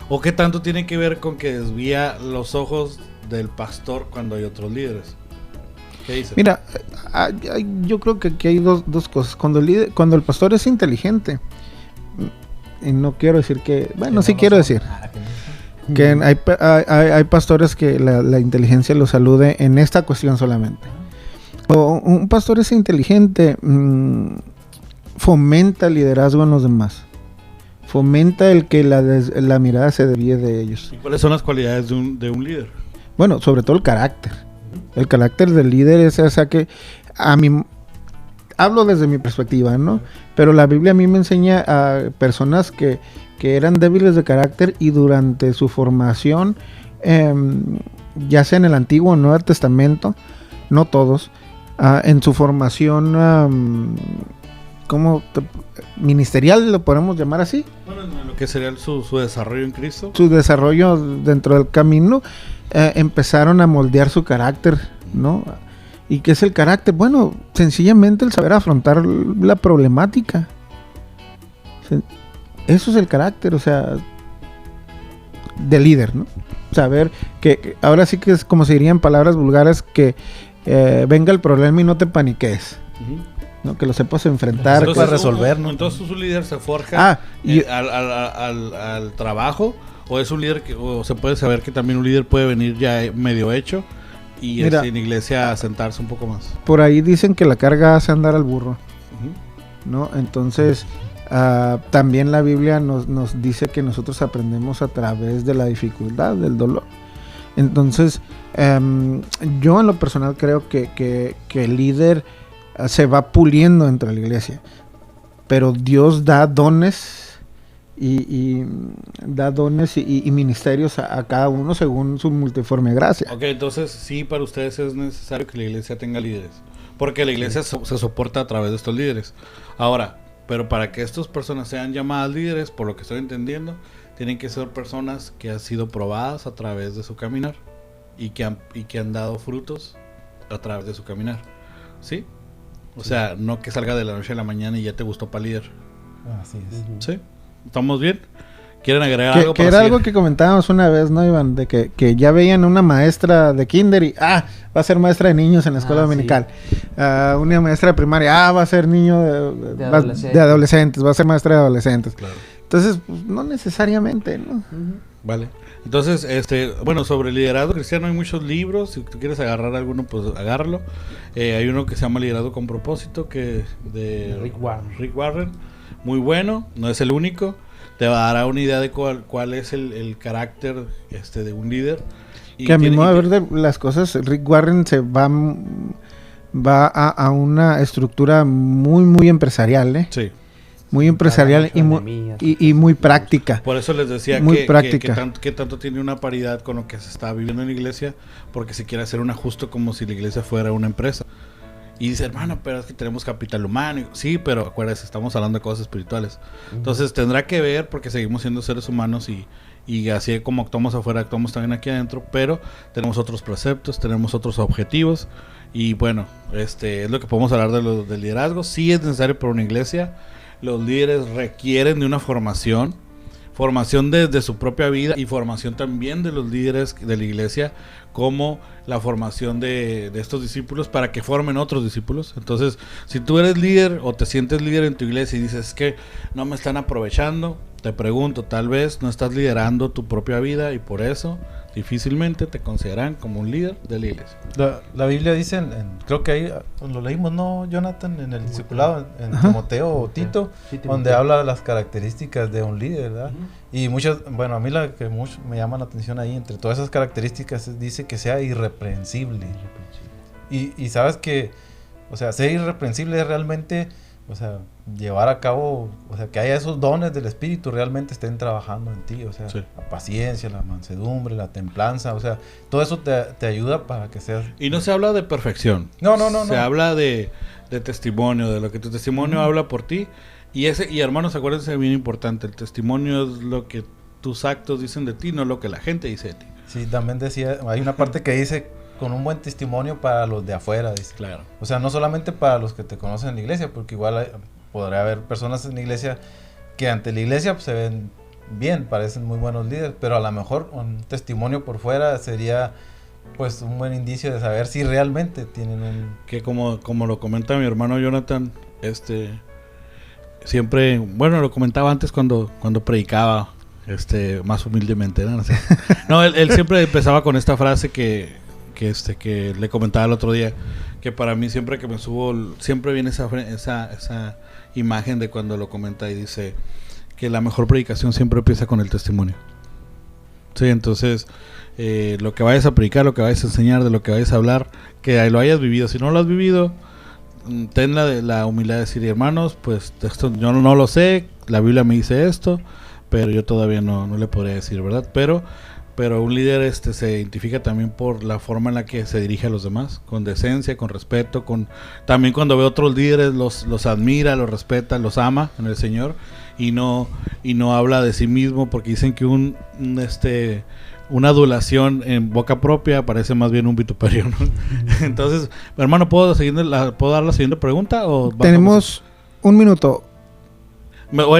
¿O qué tanto tiene que ver con que desvía los ojos del pastor cuando hay otros líderes? ¿Qué dice? Mira, yo creo que aquí hay dos cosas. Cuando el pastor es inteligente, y no quiero decir que... Bueno, sí quiero decir que hay pastores que la inteligencia los alude en esta cuestión solamente. O un pastor es inteligente, fomenta el liderazgo en los demás. Fomenta el que la mirada se desvíe de ellos. ¿Y cuáles son las cualidades de un líder? Bueno, sobre todo el carácter. El carácter del líder es esa que a mí... Hablo desde mi perspectiva, ¿no? Pero la Biblia a mí me enseña a personas que eran débiles de carácter y durante su formación, ya sea en el Antiguo o Nuevo Testamento, no todos, en su formación ministerial, lo podemos llamar así. Bueno, lo que sería su desarrollo en Cristo. Su desarrollo dentro del camino, empezaron a moldear su carácter, ¿no? ¿Y qué es el carácter? Bueno, sencillamente el saber afrontar la problemática. Eso es el carácter, o sea, de líder, ¿no? Saber que ahora sí que es como se diría en palabras vulgares, que venga el problema y no te paniques. ¿No? Que lo sepas enfrentar. Entonces, para resolver, ¿no? Entonces su líder se forja al trabajo, o es un líder o se puede saber que también un líder puede venir ya medio hecho y en iglesia sentarse un poco más. Por ahí dicen que la carga hace andar al burro, ¿no? Entonces también la Biblia nos dice que nosotros aprendemos a través de la dificultad, del dolor. Entonces yo en lo personal creo que el líder se va puliendo entre la iglesia, pero Dios da dones y ministerios a cada uno según su multiforme gracia. Ok, entonces sí, para ustedes es necesario que la iglesia tenga líderes, porque la iglesia se soporta a través de estos líderes. Ahora, pero para que estas personas sean llamadas líderes, por lo que estoy entendiendo, tienen que ser personas que han sido probadas a través de su caminar y que han dado frutos a través de su caminar, ¿sí? O sea, no que salga de la noche a la mañana y ya te gustó para líder. Así es. ¿Sí? ¿Estamos bien? ¿Quieren agregar Que, algo? que para era seguir? algo que comentábamos una vez, ¿no, Iván? De que ya veían una maestra de kinder y, va a ser maestra de niños en la escuela Ah, dominical. Una maestra de primaria, va a ser niño De va- adolescentes. de adolescentes, va a ser maestra de adolescentes. Claro. Entonces, pues, no necesariamente, ¿no? Ujú. Vale. Entonces, bueno, sobre el liderazgo cristiano hay muchos libros. Si tú quieres agarrar alguno, pues agárralo. Hay uno que se llama Liderazgo con Propósito, que de Rick Warren. Warren. Muy bueno, no es el único. Te dará una idea de cuál es el carácter de un líder. Y Que a mi tiene- modo y de ver de las cosas, Rick Warren se va a una estructura muy, muy empresarial, ¿eh? Sí. Muy empresarial y muy, y muy práctica. Por eso les decía Muy que práctica. que tanto tiene una paridad con lo que se está viviendo en la iglesia, porque se quiere hacer un ajuste como si la iglesia fuera una empresa. Y dice, hermano, pero es que tenemos capital humano. Sí, pero acuérdense, estamos hablando de cosas espirituales. Entonces tendrá que ver, porque seguimos siendo seres humanos y así como actuamos afuera, actuamos también aquí adentro, pero tenemos otros preceptos, tenemos otros objetivos. Y bueno, es lo que podemos hablar del liderazgo. Sí es necesario para una iglesia. Los líderes requieren de una formación desde su propia vida y formación también de los líderes de la iglesia, como la formación de estos discípulos para que formen otros discípulos. Entonces, si tú eres líder o te sientes líder en tu iglesia y dices que no me están aprovechando, te pregunto, tal vez no estás liderando tu propia vida y por eso difícilmente te consideran como un líder de la iglesia. La Biblia dice, creo que ahí lo leímos, ¿no, Jonathan? En el discipulado, en Ajá. Timoteo o Tito, Sí, Timoteo. donde habla de las características de un líder, ¿verdad? Ujú. Y muchas, bueno, a mí la que mucho me llama la atención ahí, entre todas esas características, dice que sea irreprensible. Y sabes que, o sea, ser irreprensible es realmente, o sea, llevar a cabo, o sea, que haya esos dones del Espíritu realmente estén trabajando en ti, o sea, Sí. la paciencia, la mansedumbre, la templanza, o sea, todo eso te ayuda para que seas... Y no se habla de perfección. No. Se habla de testimonio, de lo que tu testimonio habla por ti. Y hermanos, acuérdense, bien importante, el testimonio es lo que tus actos dicen de ti, no lo que la gente dice de ti. Sí, también decía, hay una parte que dice, con un buen testimonio para los de afuera, dice. Claro. O sea, no solamente para los que te conocen en la iglesia, porque igual podría haber personas en la iglesia que ante la iglesia pues, se ven bien, parecen muy buenos líderes, pero a lo mejor un testimonio por fuera sería pues un buen indicio de saber si realmente tienen un... Que como lo comenta mi hermano Jonathan, siempre, bueno, lo comentaba antes cuando predicaba, más humildemente, ¿no? O sea, no, él siempre empezaba con esta frase que le comentaba el otro día, que para mí siempre que me subo, siempre viene esa imagen de cuando lo comenta y dice que la mejor predicación siempre empieza con el testimonio. Sí, entonces, lo que vayas a predicar, lo que vayas a enseñar, de lo que vayas a hablar, que lo hayas vivido. Si no lo has vivido, ten la humildad de decir, hermanos, pues esto yo no lo sé, la Biblia me dice esto, pero yo todavía no le podría decir, ¿verdad? Pero un líder se identifica también por la forma en la que se dirige a los demás, con decencia, con respeto, también cuando ve a otros líderes los admira, los respeta, los ama en el Señor y no habla de sí mismo, porque dicen que una adulación en boca propia parece más bien un vituperio, ¿no? Entonces, hermano, ¿puedo dar la siguiente pregunta? ¿O Tenemos un minuto.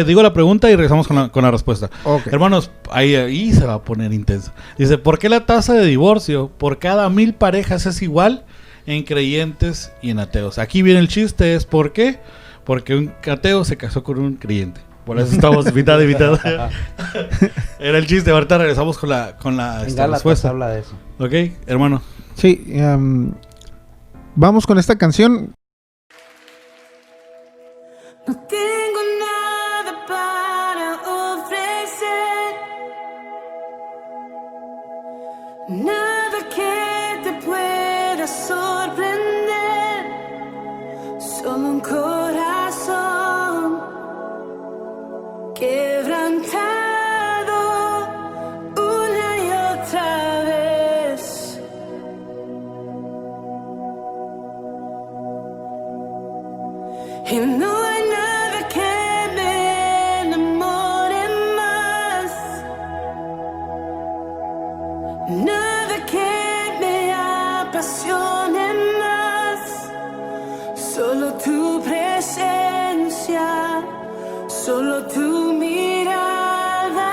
Digo la pregunta y regresamos con la respuesta. Ok. Hermanos, ahí se va a poner intenso. Dice, ¿por qué la tasa de divorcio por cada 1000 parejas es igual en creyentes y en ateos? Aquí viene el chiste, ¿es por qué? Porque un ateo se casó con un creyente. Por eso estamos mitad y mitad. Era el chiste. Ahorita regresamos con la En Gálatas respuesta. habla de eso. ¿Ok, hermano? Sí, vamos con esta canción. No tengo nada para ofrecer, nada que te pueda sorprender, solo un corazón quebrantado una y otra vez. Y no hay nada que me enamore más, nada que me apasione más, solo tu presencia, solo tu mirada.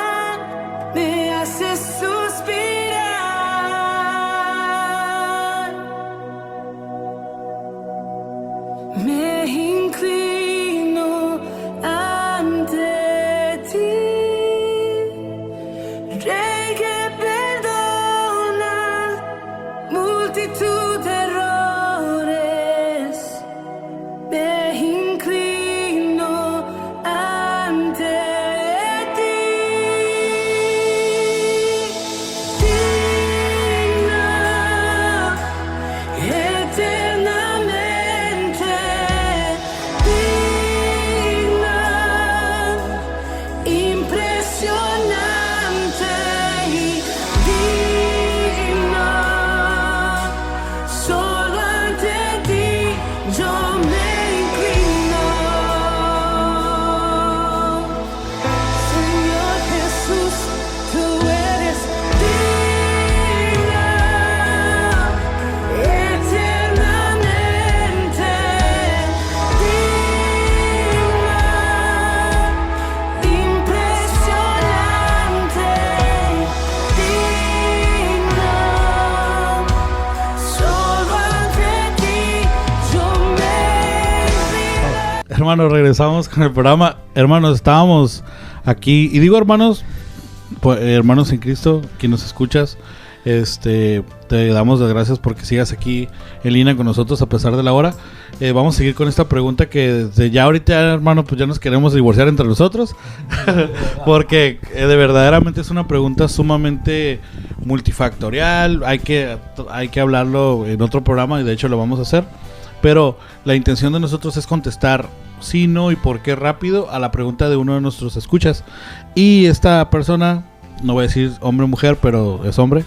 hermanos, regresamos con el programa. Hermanos, estábamos aquí, y digo hermanos, pues, hermanos en Cristo, quien nos escuchas, te damos las gracias porque sigas aquí en línea con nosotros a pesar de la hora. Vamos a seguir con esta pregunta que desde ya ahorita, hermano, pues ya nos queremos divorciar entre nosotros. Porque de verdaderamente es una pregunta sumamente multifactorial. Hay que hablarlo en otro programa y de hecho lo vamos a hacer. Pero la intención de nosotros es contestar sí, no y por qué rápido a la pregunta de uno de nuestros escuchas. Y esta persona, no voy a decir hombre o mujer, pero es hombre,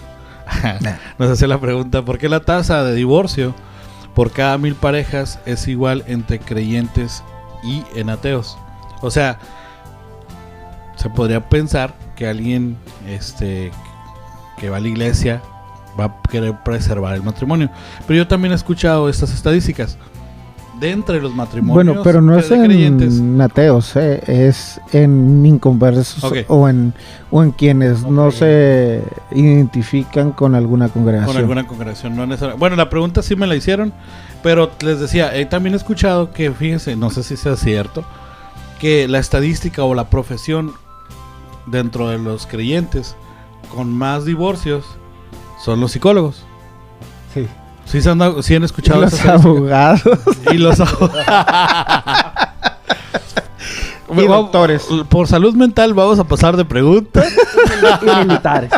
nos hace la pregunta: ¿por qué la tasa de divorcio por cada 1000 parejas es igual entre creyentes y en ateos? O sea, se podría pensar que alguien que va a la iglesia va a querer preservar el matrimonio, pero yo también he escuchado estas estadísticas de entre los matrimonios. Bueno, pero no es en creyentes. ateos, es en inconversos, Okay. o en quienes no se identifican con alguna congregación. Con alguna congregación, no necesariamente. Bueno, la pregunta sí me la hicieron, pero les decía, también he escuchado que, fíjense, no sé si sea cierto, que la estadística o la profesión dentro de los creyentes con más divorcios son los psicólogos. Sí. Sí han escuchado Y los esa estadística? abogados Y los abogados. y doctores. Por salud mental vamos a pasar de preguntas. Y militares.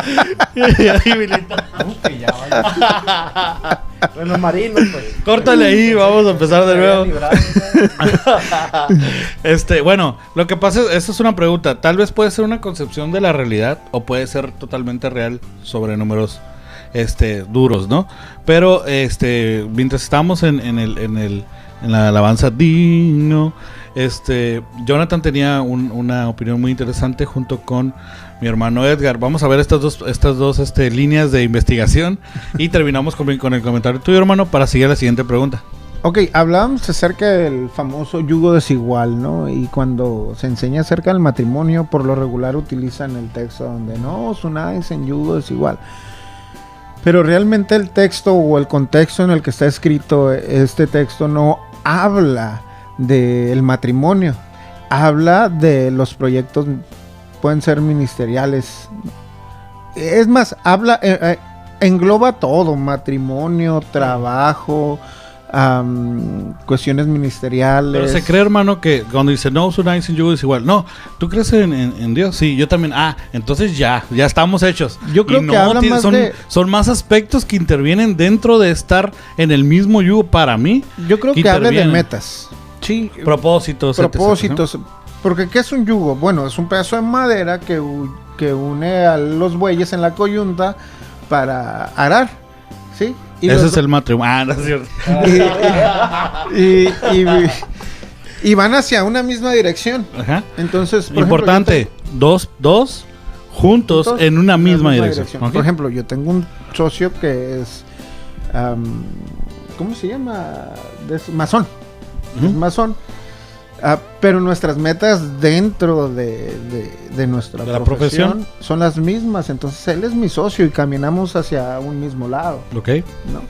Que ya vaya. Bueno, marinos, pues. Córtale ahí, vamos a empezar de nuevo. Bueno, lo que pasa es, esta es una pregunta. Tal vez puede ser una concepción de la realidad o puede ser totalmente real sobre números duros, ¿no? Pero mientras estamos en la alabanza digno, Jonathan tenía una opinión muy interesante junto con mi hermano Edgar. Vamos a ver estas dos líneas de investigación y terminamos con el comentario tuyo, hermano, para seguir a la siguiente pregunta. Ok, hablábamos acerca del famoso yugo desigual, ¿no? Y cuando se enseña acerca del matrimonio, por lo regular utilizan el texto donde no os unáis en yugo desigual. Pero realmente el texto o el contexto en el que está escrito este texto no habla del matrimonio, habla de los proyectos, pueden ser ministeriales. Es más, engloba todo: matrimonio, trabajo, cuestiones ministeriales. Pero se cree, hermano, que cuando dice no os unáis en yugo desigual, no, ¿tú crees en Dios? Sí, yo también. Entonces ya estamos hechos. Yo creo que habla más son más aspectos que intervienen dentro de estar en el mismo yugo para mí. Yo creo que habla de metas. Sí, propósitos, etc., ¿no? Porque ¿qué es un yugo? Bueno, es un pedazo de madera que une a los bueyes en la coyunta para arar, ¿sí? Y ese es el matrimonio. No es cierto. Y van hacia una misma dirección. Ajá. Entonces, por importante, ejemplo, dos juntos en una misma dirección. Okay. Por ejemplo, yo tengo un socio que es ¿cómo se llama? Masón. Es masón. Pero nuestras metas dentro de nuestra profesión son las mismas. Entonces él es mi socio y caminamos hacia un mismo lado. Ok. ¿No?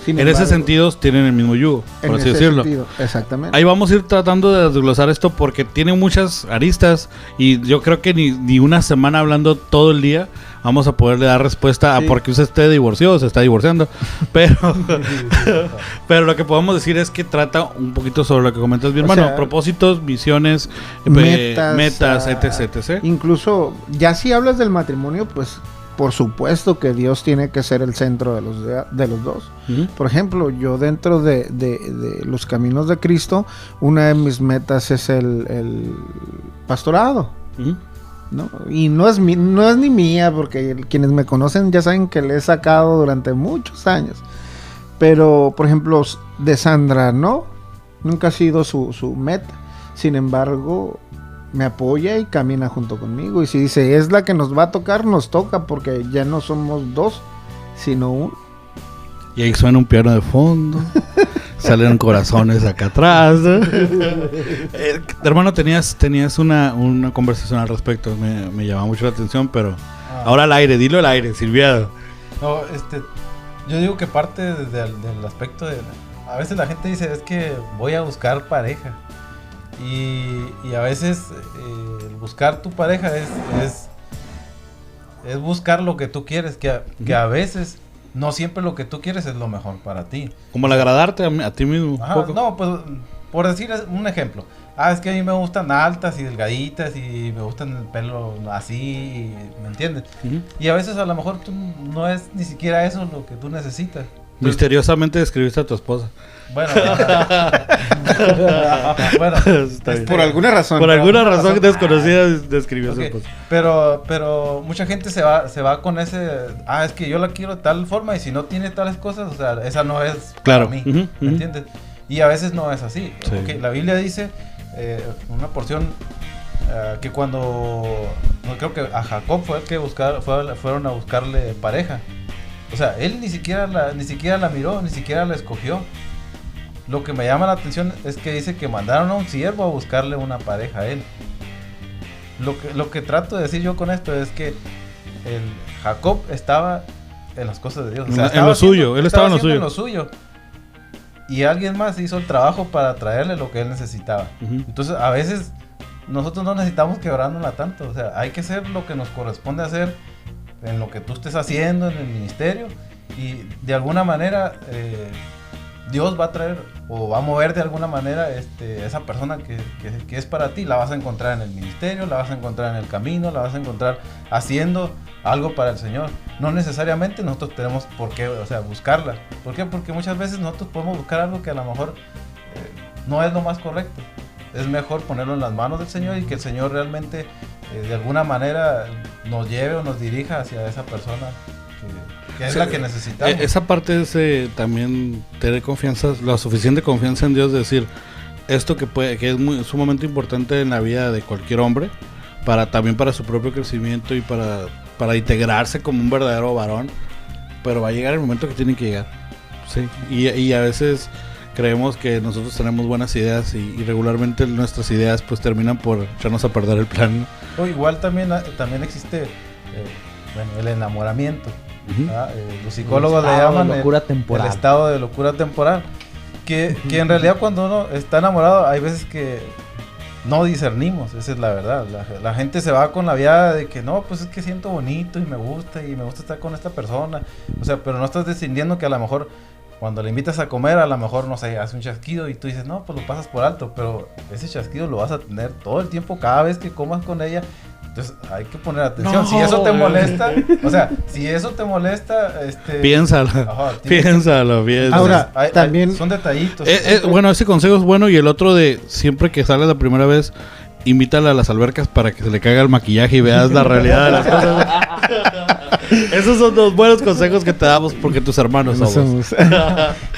En ese sentido tienen el mismo yugo, por así decirlo. Exactamente. Ahí vamos a ir tratando de desglosar esto porque tiene muchas aristas y yo creo que ni una semana hablando todo el día vamos a poderle dar respuesta a por qué usted se divorció o se está divorciando. Pero lo que podemos decir es que trata un poquito sobre lo que comentas, mi hermano. Propósitos, visiones, metas, etc. Incluso, ya si hablas del matrimonio, pues por supuesto que Dios tiene que ser el centro de los dos. Uh-huh. Por ejemplo, yo dentro de los caminos de Cristo, una de mis metas es el pastorado. Uh-huh. ¿No? Y no es ni mía, porque quienes me conocen ya saben que le he sacado durante muchos años. Pero, por ejemplo, de Sandra, no, nunca ha sido su meta. Sin embargo, me apoya y camina junto conmigo. Y si dice, es la que nos va a tocar, nos toca, porque ya no somos dos, sino uno. Y ahí suena un piano de fondo. Salen corazones acá atrás. Hermano, tenías una conversación al respecto. Me llamaba mucho la atención, pero ahora al aire, dilo al aire, Silviado. No, yo digo que parte del aspecto de... A veces la gente dice, es que voy a buscar pareja. Y a veces buscar tu pareja es buscar lo que tú quieres, que a veces no siempre lo que tú quieres es lo mejor para ti. Como el agradarte a ti mismo. Ajá, no, pues por decir un ejemplo. Es que a mí me gustan altas y delgaditas y me gustan el pelo así, ¿me entiendes? Y a veces a lo mejor tú no es ni siquiera eso lo que tú necesitas. Misteriosamente describiste a tu esposa. Bueno, por alguna razón. Por alguna razón desconocida describió a su esposa. Pero mucha gente se va con ese, es que yo la quiero de tal forma y si no tiene tales cosas, o sea, esa no es para mí, ¿me entiendes? Y a veces no es así. Sí. Okay, la Biblia dice, una porción, que cuando, creo que a Jacob fue el que fueron a buscarle pareja. O sea, él ni siquiera la miró, ni siquiera la escogió. Lo que me llama la atención es que dice que mandaron a un siervo a buscarle una pareja a él. Lo que trato de decir yo con esto es que el Jacob estaba en las cosas de Dios. O sea, en lo suyo, él estaba en lo suyo. Y alguien más hizo el trabajo para traerle lo que él necesitaba. Entonces, a veces nosotros no necesitamos quebrándola tanto. O sea, hay que hacer lo que nos corresponde hacer en lo que tú estés haciendo en el ministerio. Y de alguna manera Dios va a traer o va a mover de alguna manera esa persona que es para ti. La vas a encontrar en el ministerio, la vas a encontrar en el camino, la vas a encontrar haciendo algo para el Señor. No necesariamente nosotros tenemos por qué, o sea, buscarla. ¿Por qué? Porque muchas veces nosotros podemos buscar algo que a lo mejor no es lo más correcto. Es mejor ponerlo en las manos del Señor y que el Señor realmente de alguna manera nos lleve o nos dirija hacia esa persona que es la que necesitamos. Esa parte es también tener confianza, la suficiente confianza en Dios, de decir esto que es sumamente importante en la vida de cualquier hombre, también para su propio crecimiento y para integrarse como un verdadero varón, pero va a llegar el momento que tiene que llegar. Sí. Y a veces creemos que nosotros tenemos buenas ideas y regularmente nuestras ideas pues terminan por echarnos a perder el plan, ¿no? Igual también existe el enamoramiento. Los psicólogos le llaman el estado de locura temporal, que en realidad cuando uno está enamorado hay veces que no discernimos, esa es la verdad. La gente se va con la viada de que no, pues es que siento bonito y me gusta estar con esta persona, o sea, pero no estás decidiendo que a lo mejor cuando le invitas a comer, a lo mejor, no sé, hace un chasquido y tú dices, no, pues lo pasas por alto, pero ese chasquido lo vas a tener todo el tiempo, cada vez que comas con ella. Entonces hay que poner atención. Si eso te molesta, o sea, piénsalo. Piénsalo bien. Ahora, también son detallitos. Bueno, ese consejo es bueno, y el otro de siempre que sales la primera vez, invítala a las albercas para que se le caiga el maquillaje y veas la realidad de las cosas. Esos son los buenos consejos que te damos porque tus hermanos somos.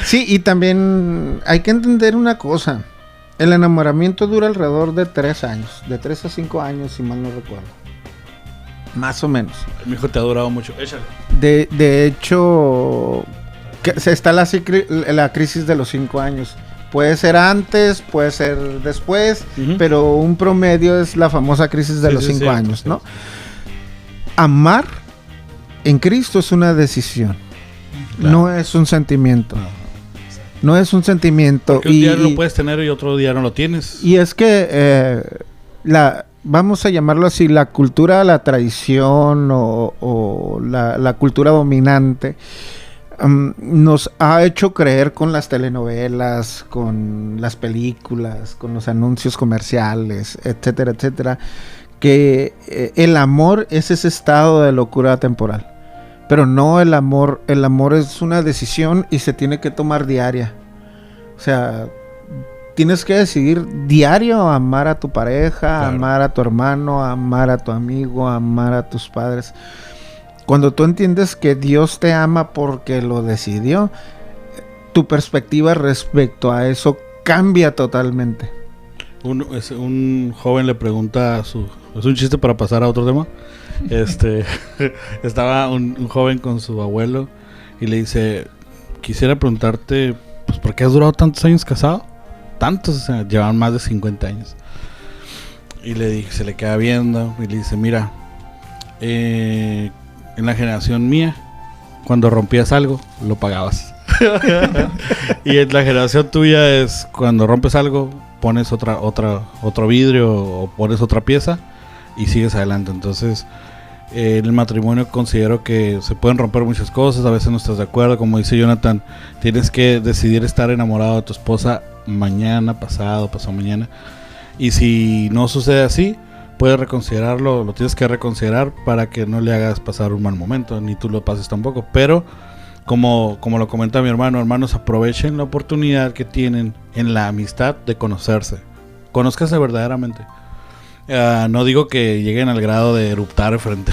Sí, y también hay que entender una cosa. El enamoramiento dura alrededor de 3 años. De 3 a 5 años, si mal no recuerdo. Más o menos. Mi hijo te ha durado mucho. Échale. De hecho, está la crisis de los 5 años. Puede ser antes, puede ser después, pero un promedio es la famosa crisis de los 5 años, ¿no? Amar en Cristo es una decisión. Claro. No es un sentimiento. No es un sentimiento. Porque un día lo puedes tener y otro día no lo tienes. Y es que vamos a llamarlo así, la cultura, la tradición o la cultura dominante nos ha hecho creer con las telenovelas, con las películas, con los anuncios comerciales, etcétera, etcétera, que el amor es ese estado de locura temporal. Pero no, el amor es una decisión y se tiene que tomar diaria. O sea, tienes que decidir diario amar a tu pareja, claro, amar a tu hermano, amar a tu amigo, amar a tus padres. Cuando tú entiendes que Dios te ama porque lo decidió, tu perspectiva respecto a eso cambia totalmente. Un joven le pregunta es un chiste para pasar a otro tema. Estaba un joven con su abuelo y le dice, quisiera preguntarte, pues, ¿por qué has durado tantos años casado? Tantos, o sea, llevan más de 50 años. Y se le queda viendo y le dice, mira, en la generación mía, cuando rompías algo, lo pagabas. Y en la generación tuya es cuando rompes algo, pones otro vidrio o pones otra pieza y sigues adelante. Entonces, en el matrimonio considero que se pueden romper muchas cosas, a veces no estás de acuerdo, como dice Jonathan, tienes que decidir estar enamorado de tu esposa mañana, pasado mañana, y si no sucede así, puedes reconsiderarlo, lo tienes que reconsiderar para que no le hagas pasar un mal momento, ni tú lo pases tampoco, pero como lo comenta mi hermano, hermanos, aprovechen la oportunidad que tienen en la amistad de conocerse, conózcanse verdaderamente. No digo que lleguen al grado de eruptar frente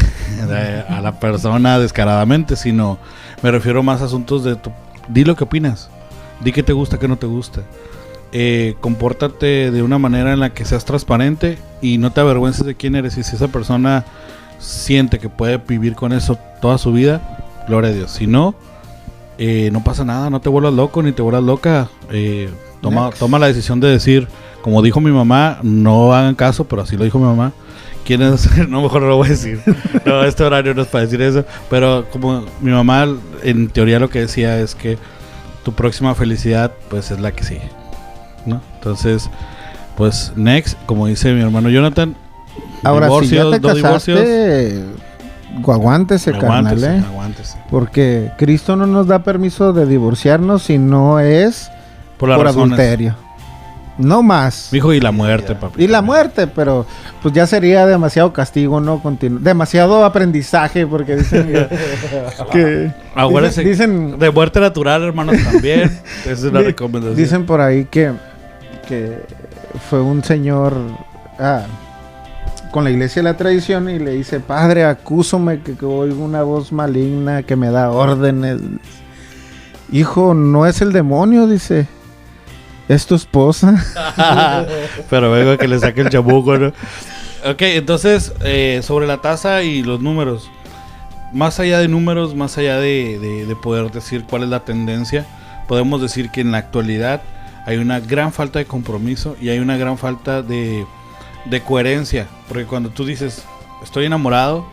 a la persona descaradamente, sino me refiero más a asuntos de di lo que opinas, di que te gusta, que no te gusta. Compórtate de una manera en la que seas transparente y no te avergüences de quién eres. Y si esa persona siente que puede vivir con eso toda su vida, gloria a Dios. Si no, no pasa nada, no te vuelvas loco ni te vuelvas loca. Toma la decisión de decir, como dijo mi mamá, no hagan caso, pero así lo dijo mi mamá. ¿Quién es? No, mejor no lo voy a decir. No, este horario no es para decir eso. Pero como mi mamá, en teoría lo que decía es que tu próxima felicidad, pues es la que sigue, ¿no? Entonces, pues next, como dice mi hermano Jonathan, ahora si ya te casaste, aguántese, carnal, aguántese. Porque Cristo no nos da permiso de divorciarnos si no es por adulterio. No más. Hijo, y la muerte, papi. Y la muerte, pero pues ya sería demasiado castigo, ¿no? Demasiado aprendizaje, porque dicen que dicen de muerte natural, hermanos, también. Esa es la recomendación. Dicen por ahí que fue un señor con la iglesia de la tradición y le dice: padre, acúsome que oigo una voz maligna que me da órdenes. Hijo, no es el demonio, dice. ¿Es tu esposa? Pero vengo a que le saque el chamuco, ¿no? Ok, entonces, sobre la tasa y los números. Más allá de números, más allá de poder decir cuál es la tendencia, podemos decir que en la actualidad hay una gran falta de compromiso y hay una gran falta de coherencia. Porque cuando tú dices, estoy enamorado,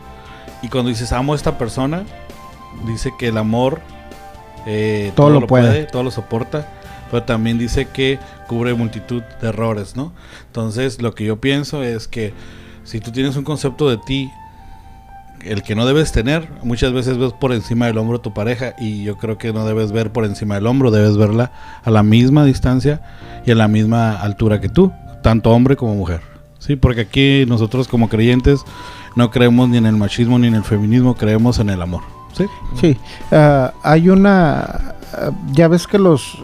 y cuando dices, amo a esta persona, dice que el amor todo lo puede, todo lo soporta. Pero también dice que cubre multitud de errores, ¿no? Entonces, lo que yo pienso es que si tú tienes un concepto de ti, el que no debes tener, muchas veces ves por encima del hombro a tu pareja, y yo creo que no debes ver por encima del hombro, debes verla a la misma distancia y a la misma altura que tú, tanto hombre como mujer, ¿sí? Porque aquí nosotros como creyentes no creemos ni en el machismo ni en el feminismo, creemos en el amor, ¿sí? Sí, hay una... ya ves que los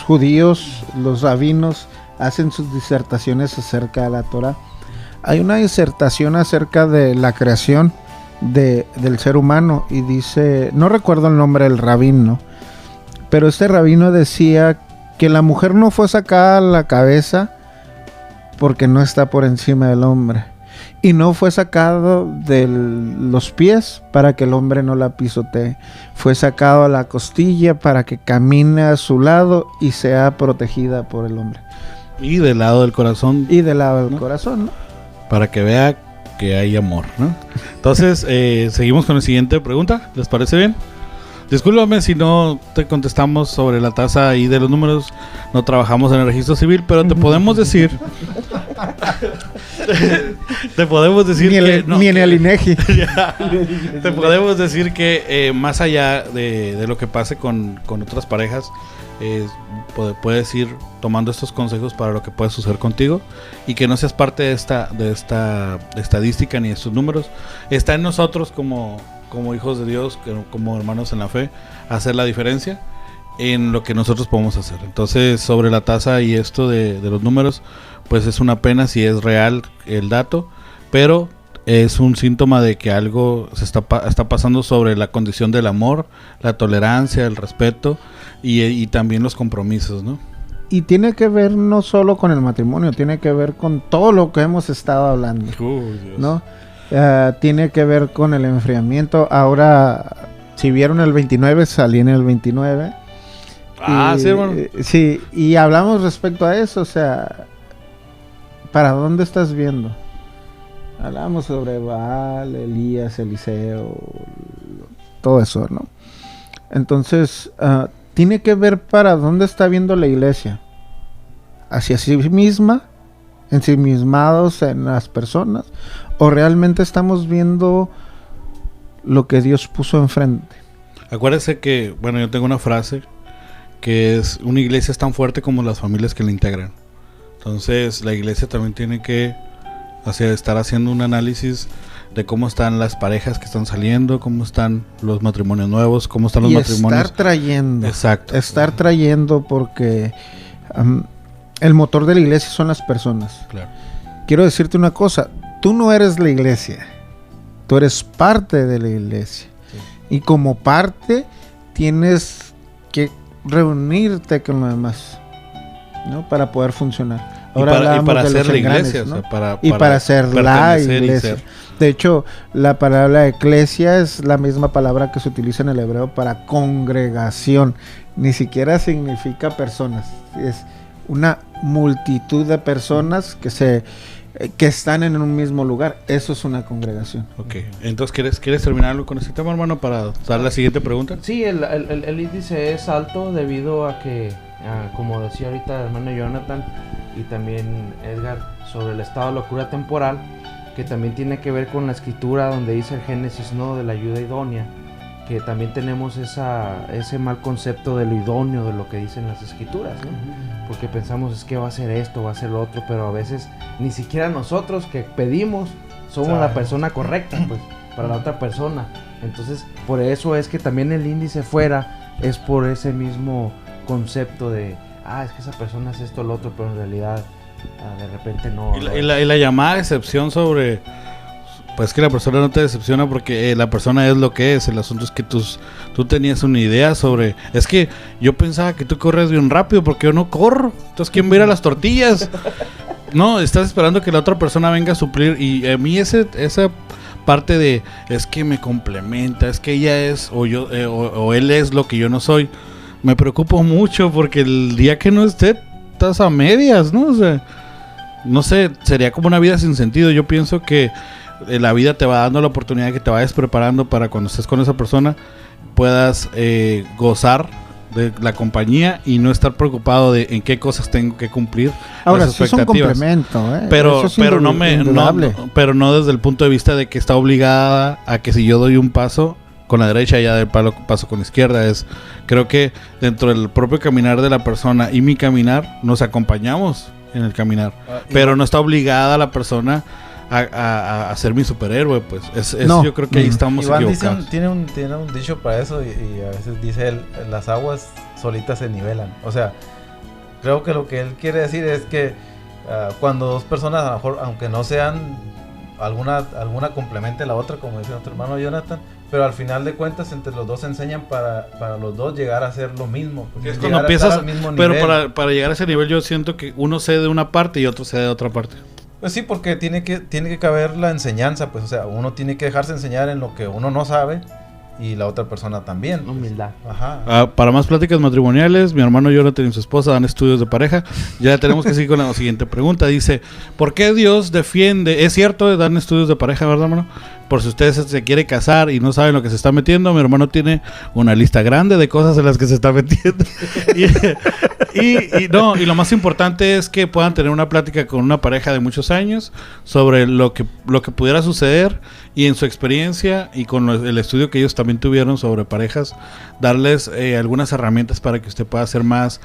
judíos, los rabinos, hacen sus disertaciones acerca de la Torah. Hay una disertación acerca de la creación del ser humano y dice, no recuerdo el nombre del rabino, pero este rabino decía que la mujer no fue sacada a la cabeza porque no está por encima del hombre. Y no fue sacado de los pies para que el hombre no la pisotee. Fue sacado a la costilla para que camine a su lado y sea protegida por el hombre. Y del lado del corazón. Y del lado del corazón, ¿no? Para que vea que hay amor, ¿no? Entonces, seguimos con la siguiente pregunta. ¿Les parece bien? Discúlpame si no te contestamos sobre la tasa ahí de los números. No trabajamos en el registro civil, pero te podemos decir... te podemos decir ni en el INEGI. Te podemos decir que más allá de lo que pase con otras parejas, puedes ir tomando estos consejos para lo que puede suceder contigo y que no seas parte de esta estadística ni de estos números. Está en nosotros como hijos de Dios, como hermanos en la fe, hacer la diferencia en lo que nosotros podemos hacer. Entonces, sobre la tasa y esto de los números, pues es una pena si es real el dato, pero es un síntoma de que algo se está pasando sobre la condición del amor, la tolerancia, el respeto y también los compromisos, ¿no? Y tiene que ver no solo con el matrimonio, tiene que ver con todo lo que hemos estado hablando, ¿no? Tiene que ver con el enfriamiento. Ahora, si vieron el 29, salí en el 29. Sí, hermano. Sí, y hablamos respecto a eso, o sea, ¿para dónde estás viendo? Hablamos sobre Baal, Elías, Eliseo, todo eso, ¿no? Entonces, tiene que ver para dónde está viendo la iglesia. Hacia sí misma, ensimismados en las personas, o realmente estamos viendo lo que Dios puso enfrente. Acuérdese que, bueno, yo tengo una frase que es: una iglesia es tan fuerte como las familias que la integran. Entonces la iglesia también tiene que estar haciendo un análisis de cómo están las parejas que están saliendo, cómo están los matrimonios nuevos, cómo están los matrimonios. Estar trayendo. Exacto. Estar trayendo, porque el motor de la iglesia son las personas. Claro. Quiero decirte una cosa, tú no eres la iglesia, tú eres parte de la iglesia. Sí. Y como parte tienes que reunirte con los demás, ¿no? Para poder funcionar. Ahora y para ser la iglesia, ¿no? O sea, para ser la iglesia. De hecho, la palabra eclesia es la misma palabra que se utiliza en el hebreo para congregación. Ni siquiera significa personas. Es una multitud de personas que están en un mismo lugar. Eso es una congregación. Ok. Entonces, ¿quieres terminarlo con este tema, hermano, para dar la siguiente pregunta? Sí, el índice es alto debido a que, como decía ahorita el hermano Jonathan y también Edgar, sobre el estado de locura temporal, que también tiene que ver con la escritura donde dice el Génesis, ¿no?, de la ayuda idónea, que también tenemos ese mal concepto de lo idóneo, de lo que dicen las escrituras, ¿no? Porque pensamos, es que va a ser esto, va a ser lo otro, pero a veces ni siquiera nosotros que pedimos somos la persona correcta, pues, para la otra persona. Entonces, por eso es que también el índice fuera es por ese mismo concepto de, es que esa persona es esto o lo otro, pero en realidad de repente no. Y la llamada decepción sobre, pues que la persona no te decepciona porque la persona es lo que es. El asunto es que tú tenías una idea sobre, es que yo pensaba que tú corres bien rápido porque yo no corro. Entonces, ¿quién va a ir a las tortillas? No, estás esperando que la otra persona venga a suplir. Y a mí esa parte de, es que me complementa, es que ella es o yo o él es lo que yo no soy, me preocupo mucho porque el día que no esté, estás a medias, ¿no? O sea, no sé, sería como una vida sin sentido. Yo pienso que la vida te va dando la oportunidad, que te vayas preparando para cuando estés con esa persona puedas gozar de la compañía y no estar preocupado de en qué cosas tengo que cumplir. Ahora sí es un complemento, pero no desde el punto de vista de que está obligada a que si yo doy un paso con la derecha, ya del paso con la izquierda. Creo que dentro del propio caminar de la persona y mi caminar nos acompañamos en el caminar, pero no está obligada la persona a ser mi superhéroe, pues. Yo creo que ahí estamos Iván equivocados. Tiene un dicho para eso y a veces dice él, las aguas solitas se nivelan. O sea, creo que lo que él quiere decir es que cuando dos personas, a lo mejor, aunque no sean alguna complemente a la otra, como dice nuestro hermano Jonathan, pero al final de cuentas entre los dos se enseñan para los dos llegar a ser lo mismo. Es cuando empiezas, al mismo nivel. Pero para llegar a ese nivel yo siento que uno cede de una parte y otro cede de otra parte. Pues sí, porque tiene que caber la enseñanza, pues, o sea, uno tiene que dejarse enseñar en lo que uno no sabe y la otra persona también. Humildad. Ajá. Para más pláticas matrimoniales, mi hermano Jonathan y su esposa dan estudios de pareja. Ya tenemos que seguir con la siguiente pregunta. Dice, ¿por qué Dios defiende? ¿Es cierto dan estudios de pareja, verdad, hermano? Por si usted se quiere casar y no saben lo que se está metiendo, mi hermano tiene una lista grande de cosas en las que se está metiendo. y lo más importante es que puedan tener una plática con una pareja de muchos años sobre lo que pudiera suceder, y en su experiencia y con el estudio que ellos también tuvieron sobre parejas, darles algunas herramientas para que usted pueda ser más,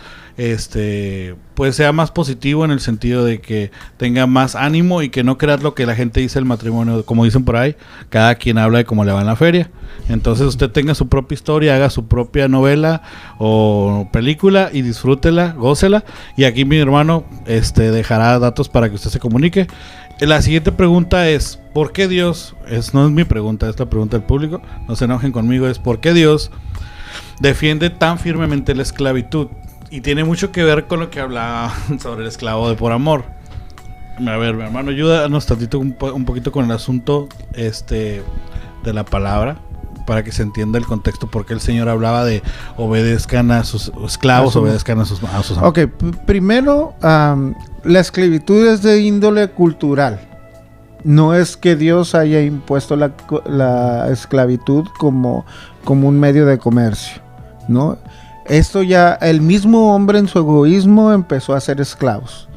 pues sea más positivo en el sentido de que tenga más ánimo y que no creas lo que la gente dice del matrimonio, como dicen por ahí, cada quien habla de cómo le va en la feria. Entonces usted tenga su propia historia, haga su propia novela o película y disfrútela, gócela. Y aquí mi hermano dejará datos para que usted se comunique. La siguiente pregunta es, ¿por qué Dios? No es mi pregunta, es la pregunta del público, no se enojen conmigo, es ¿por qué Dios defiende tan firmemente la esclavitud? Y tiene mucho que ver con lo que hablaba sobre el esclavo de por amor. A ver, mi hermano, ayúdanos tantito un poquito con el asunto de la palabra, para que se entienda el contexto, porque el Señor hablaba de obedezcan a sus esclavos, obedezcan a sus amos. Ok, primero, la esclavitud es de índole cultural. No es que Dios haya impuesto la esclavitud como un medio de comercio, ¿no? Esto ya, el mismo hombre en su egoísmo empezó a ser esclavos,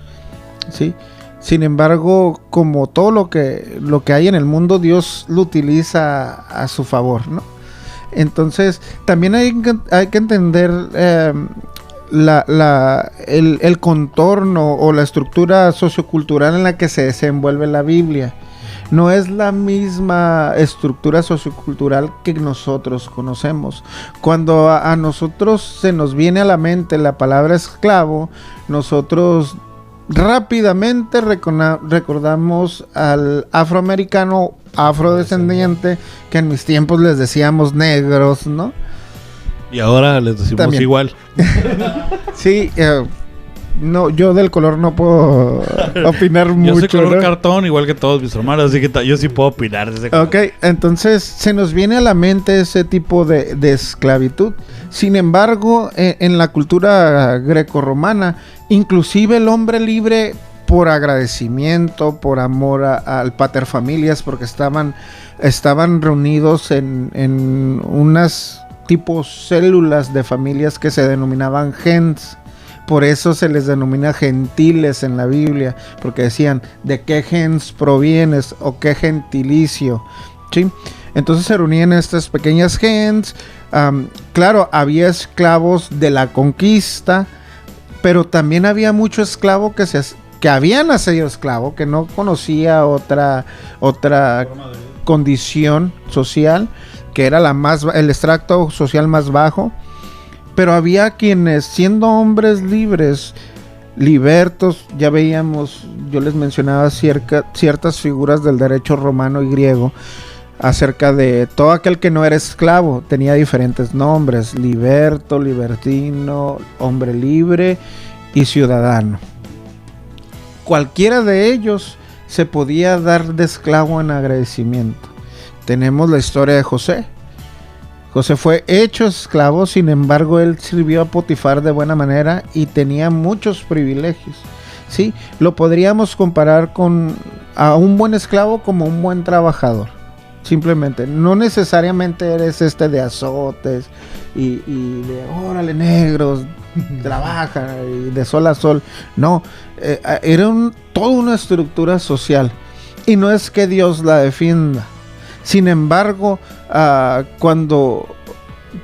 ¿sí? Sin embargo, como todo lo que hay en el mundo, Dios lo utiliza a su favor, ¿no? Entonces, también hay que entender el contorno o la estructura sociocultural en la que se desenvuelve la Biblia. No es la misma estructura sociocultural que nosotros conocemos. Cuando a nosotros se nos viene a la mente la palabra esclavo, nosotros rápidamente recordamos al afroamericano, afrodescendiente, que en mis tiempos les decíamos negros, ¿no? Y ahora les decimos También. igual. Sí, no, yo del color no puedo opinar mucho. Yo soy color ¿no? cartón, igual que todos mis hermanos, así que yo sí puedo opinar de ese color. Ok, entonces se nos viene a la mente ese tipo de esclavitud. Sin embargo, en la cultura grecorromana, inclusive el hombre libre, por agradecimiento, por amor al paterfamilias, porque estaban reunidos en unas tipos células de familias que se denominaban gens. Por eso se les denomina gentiles en la Biblia, porque decían, ¿de qué gens provienes o qué gentilicio? ¿Sí? Entonces se reunían estas pequeñas gens. Claro, había esclavos de la conquista, pero también había mucho esclavo que había nacido esclavo, que no conocía otra condición social, que era el extracto social más bajo. Pero había quienes, siendo hombres libres, libertos, ya veíamos, yo les mencionaba ciertas figuras del derecho romano y griego, acerca de todo aquel que no era esclavo, tenía diferentes nombres: liberto, libertino, hombre libre y ciudadano. Cualquiera de ellos se podía dar de esclavo en agradecimiento. Tenemos la historia de José. José fue hecho esclavo, sin embargo, él sirvió a Potifar de buena manera y tenía muchos privilegios. ¿Sí? Lo podríamos comparar a un buen esclavo como un buen trabajador. Simplemente, no necesariamente eres de azotes y de órale negros, trabaja y de sol a sol. No, era toda una estructura social. Y no es que Dios la defienda. Sin embargo, cuando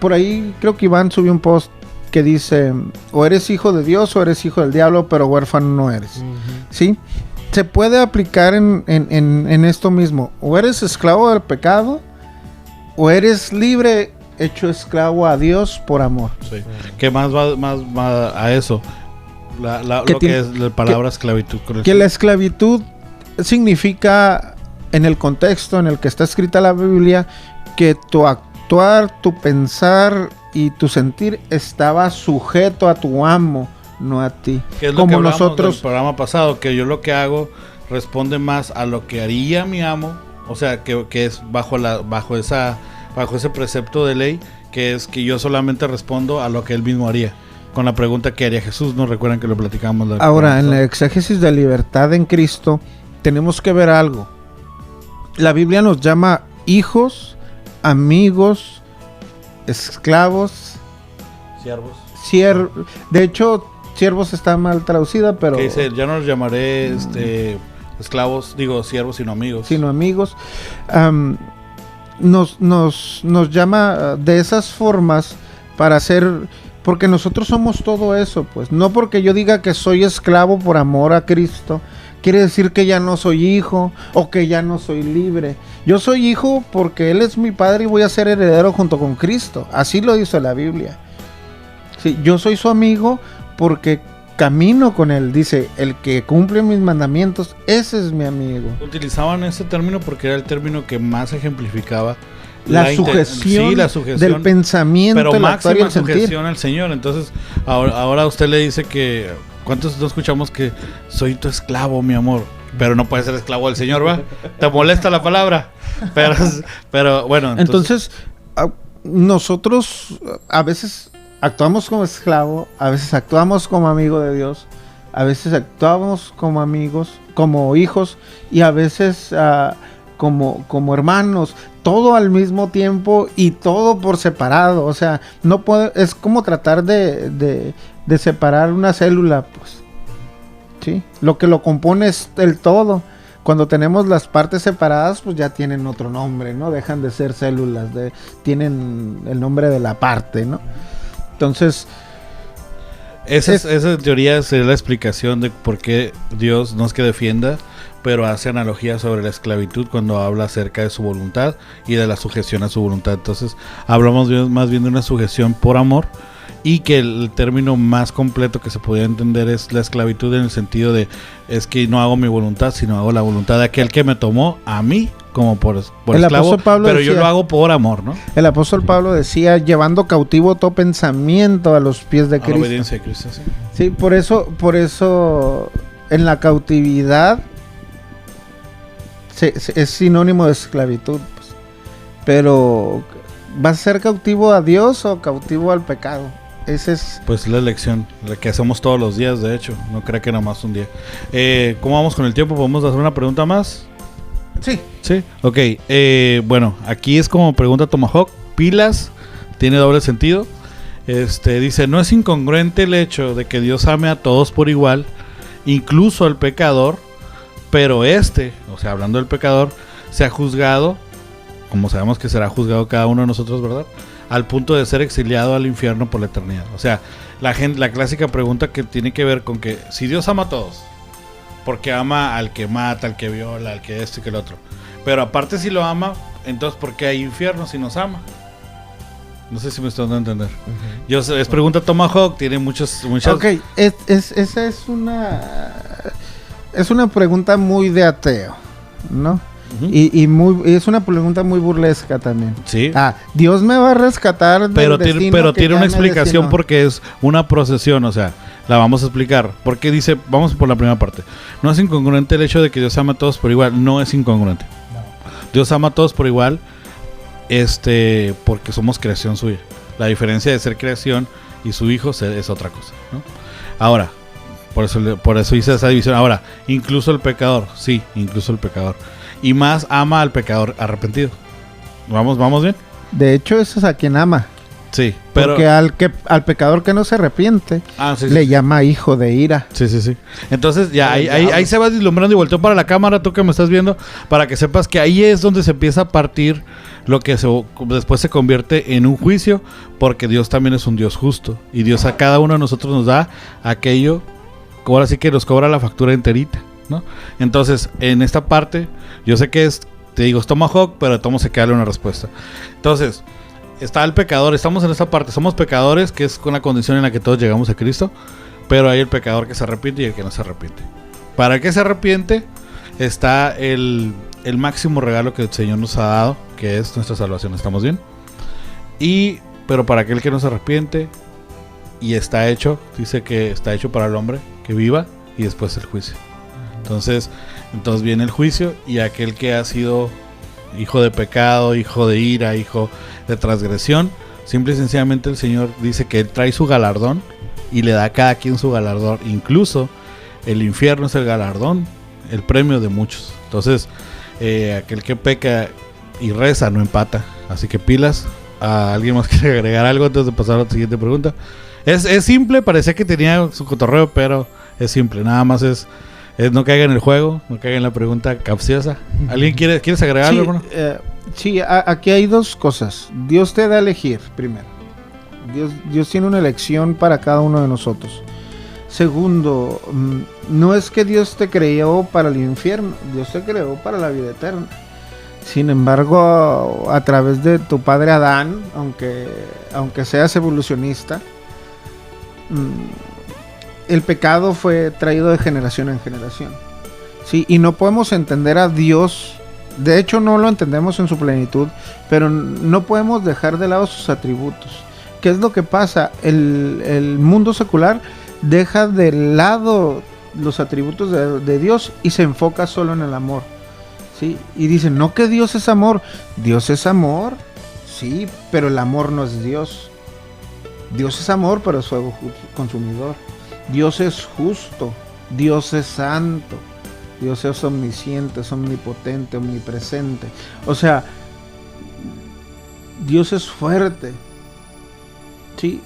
por ahí creo que Iván subió un post que dice, o eres hijo de Dios o eres hijo del diablo, pero huérfano no eres. Uh-huh. ¿Sí? Se puede aplicar en esto mismo. O eres esclavo del pecado, o eres libre, hecho esclavo a Dios por amor. Sí. ¿Qué más va a eso? Lo que es la palabra esclavitud. Que la esclavitud significa, en el contexto en el que está escrita la Biblia, que tu actuar, tu pensar y tu sentir estaba sujeto a tu amo, no a ti. Que es lo como que nosotros del programa pasado, que yo lo que hago responde más a lo que haría mi amo, o sea, que es bajo ese precepto de ley, que es que yo solamente respondo a lo que él mismo haría. Con la pregunta ¿qué haría Jesús? ¿No recuerdan que lo platicamos? Ahora, en la exégesis de libertad en Cristo, tenemos que ver algo. La Biblia nos llama hijos, amigos, esclavos, siervos. De hecho, siervos está mal traducida, pero... ¿Qué dice? Ya no los llamaré esclavos, siervos, sino amigos. Sino amigos. Nos llama de esas formas para ser... Porque nosotros somos todo eso, pues. No porque yo diga que soy esclavo por amor a Cristo, quiere decir que ya no soy hijo o que ya no soy libre. Yo soy hijo porque Él es mi padre y voy a ser heredero junto con Cristo. Así lo dice la Biblia. Sí, yo soy su amigo porque camino con Él. Dice, el que cumple mis mandamientos, ese es mi amigo. Utilizaban ese término porque era el término que más ejemplificaba la sugestión del pensamiento, pero el actuar y el sentir. Sugestión al Señor. Entonces, ahora usted le dice que... ¿Cuántos no escuchamos que soy tu esclavo, mi amor? Pero no puedes ser esclavo del Señor, ¿va? ¿Te molesta la palabra? Pero bueno. Entonces, nosotros a veces actuamos como esclavo, a veces actuamos como amigo de Dios, a veces actuamos como amigos, como hijos, y a veces como hermanos, todo al mismo tiempo y todo por separado. O sea, no puede, es como tratar de separar una célula, pues. ¿Sí? Lo que lo compone es el todo. Cuando tenemos las partes separadas, pues ya tienen otro nombre, ¿no? Dejan de ser células, tienen el nombre de la parte, ¿no? Entonces, esa teoría sería la explicación de por qué Dios no es que defienda, pero hace analogía sobre la esclavitud cuando habla acerca de su voluntad y de la sujeción a su voluntad. Entonces, hablamos más bien de una sujeción por amor, y que el término más completo que se podría entender es la esclavitud, en el sentido de, es que no hago mi voluntad, sino hago la voluntad de aquel que me tomó a mí como por esclavo, pero decía, yo lo hago por amor, ¿no? El apóstol Pablo decía, llevando cautivo todo pensamiento a los pies de Cristo. A la obediencia de Cristo, sí. Sí, por eso en la cautividad es sinónimo de esclavitud, pues. Pero ¿vas a ser cautivo a Dios o cautivo al pecado? Ese es... Pues la elección, la que hacemos todos los días, de hecho. No creo que nada más un día. ¿Cómo vamos con el tiempo? ¿Podemos hacer una pregunta más? Sí. Sí, ok. Bueno, aquí es como pregunta Tomahawk. Pilas, tiene doble sentido. Dice, no es incongruente el hecho de que Dios ame a todos por igual, incluso al pecador, pero o sea, hablando del pecador, se ha juzgado, como sabemos que será juzgado cada uno de nosotros, ¿verdad?, al punto de ser exiliado al infierno por la eternidad. O sea, la clásica pregunta que tiene que ver con que si Dios ama a todos, porque ama al que mata, al que viola, al que esto y que el otro, pero aparte si lo ama, entonces ¿por qué hay infierno si nos ama? No sé si me estoy dando a entender. Es pregunta Tomahawk, tiene muchas... Ok, esa es una pregunta muy de ateo, ¿no? Y es una pregunta muy burlesca también. Sí. Dios me va a rescatar del destino, pero tiene una explicación, porque es una procesión, o sea, la vamos a explicar. Porque dice, vamos por la primera parte. No es incongruente el hecho de que Dios ama a todos por igual. No es incongruente. No. Dios ama a todos por igual, porque somos creación suya. La diferencia de ser creación y su hijo es otra cosa, ¿no? Ahora, por eso hice esa división. Ahora, incluso el pecador, sí, incluso el pecador. Y más ama al pecador arrepentido. ¿Vamos bien? De hecho, eso es a quien ama. Sí, pero... Porque al pecador que no se arrepiente, le llama hijo de ira. Sí. Entonces, ya ahí se va deslumbrando y volteó para la cámara, tú que me estás viendo, para que sepas que ahí es donde se empieza a partir lo que después se convierte en un juicio, porque Dios también es un Dios justo. Y Dios a cada uno de nosotros nos da aquello, ahora sí que nos cobra la factura enterita, ¿no? Entonces, en esta parte, yo sé que te digo, es Tomahawk, pero tomo se queda una respuesta. Entonces, está el pecador, estamos en esta parte, somos pecadores, que es con la condición en la que todos llegamos a Cristo, pero hay el pecador que se arrepiente y el que no se arrepiente. Para el que se arrepiente, está el máximo regalo que el Señor nos ha dado, que es nuestra salvación, ¿estamos bien? Pero para aquel que no se arrepiente, y está hecho, dice que está hecho para el hombre que viva, y después el juicio. Entonces viene el juicio, y aquel que ha sido hijo de pecado, hijo de ira, hijo de transgresión, simple y sencillamente el Señor dice que Él trae su galardón y le da a cada quien su galardón. Incluso el infierno es el galardón, el premio de muchos. Entonces, aquel que peca y reza no empata. Así que pilas. ¿Alguien más quiere agregar algo antes de pasar a la siguiente pregunta? Es simple, parecía que tenía su cotorreo, pero es simple. Nada más es no caiga en el juego, no caiga en la pregunta capciosa. ¿Alguien quieres agregar algo, hermano? Sí, aquí hay dos cosas. Dios te da a elegir, primero. Dios tiene una elección para cada uno de nosotros. Segundo, no es que Dios te creó para el infierno, Dios te creó para la vida eterna. Sin embargo, a través de tu padre Adán, aunque seas evolucionista, el pecado fue traído de generación en generación. Sí, y no podemos entender a Dios, de hecho no lo entendemos en su plenitud, pero no podemos dejar de lado sus atributos. ¿Qué es lo que pasa? El mundo secular deja de lado los atributos de Dios y se enfoca solo en el amor. ¿Sí? Y dicen, no, que Dios es amor. Dios es amor, sí, pero el amor no es Dios. Dios es amor, pero es fuego consumidor. Dios es justo, Dios es santo, Dios es omnisciente, es omnipotente, omnipresente. O sea, Dios es fuerte. Sí.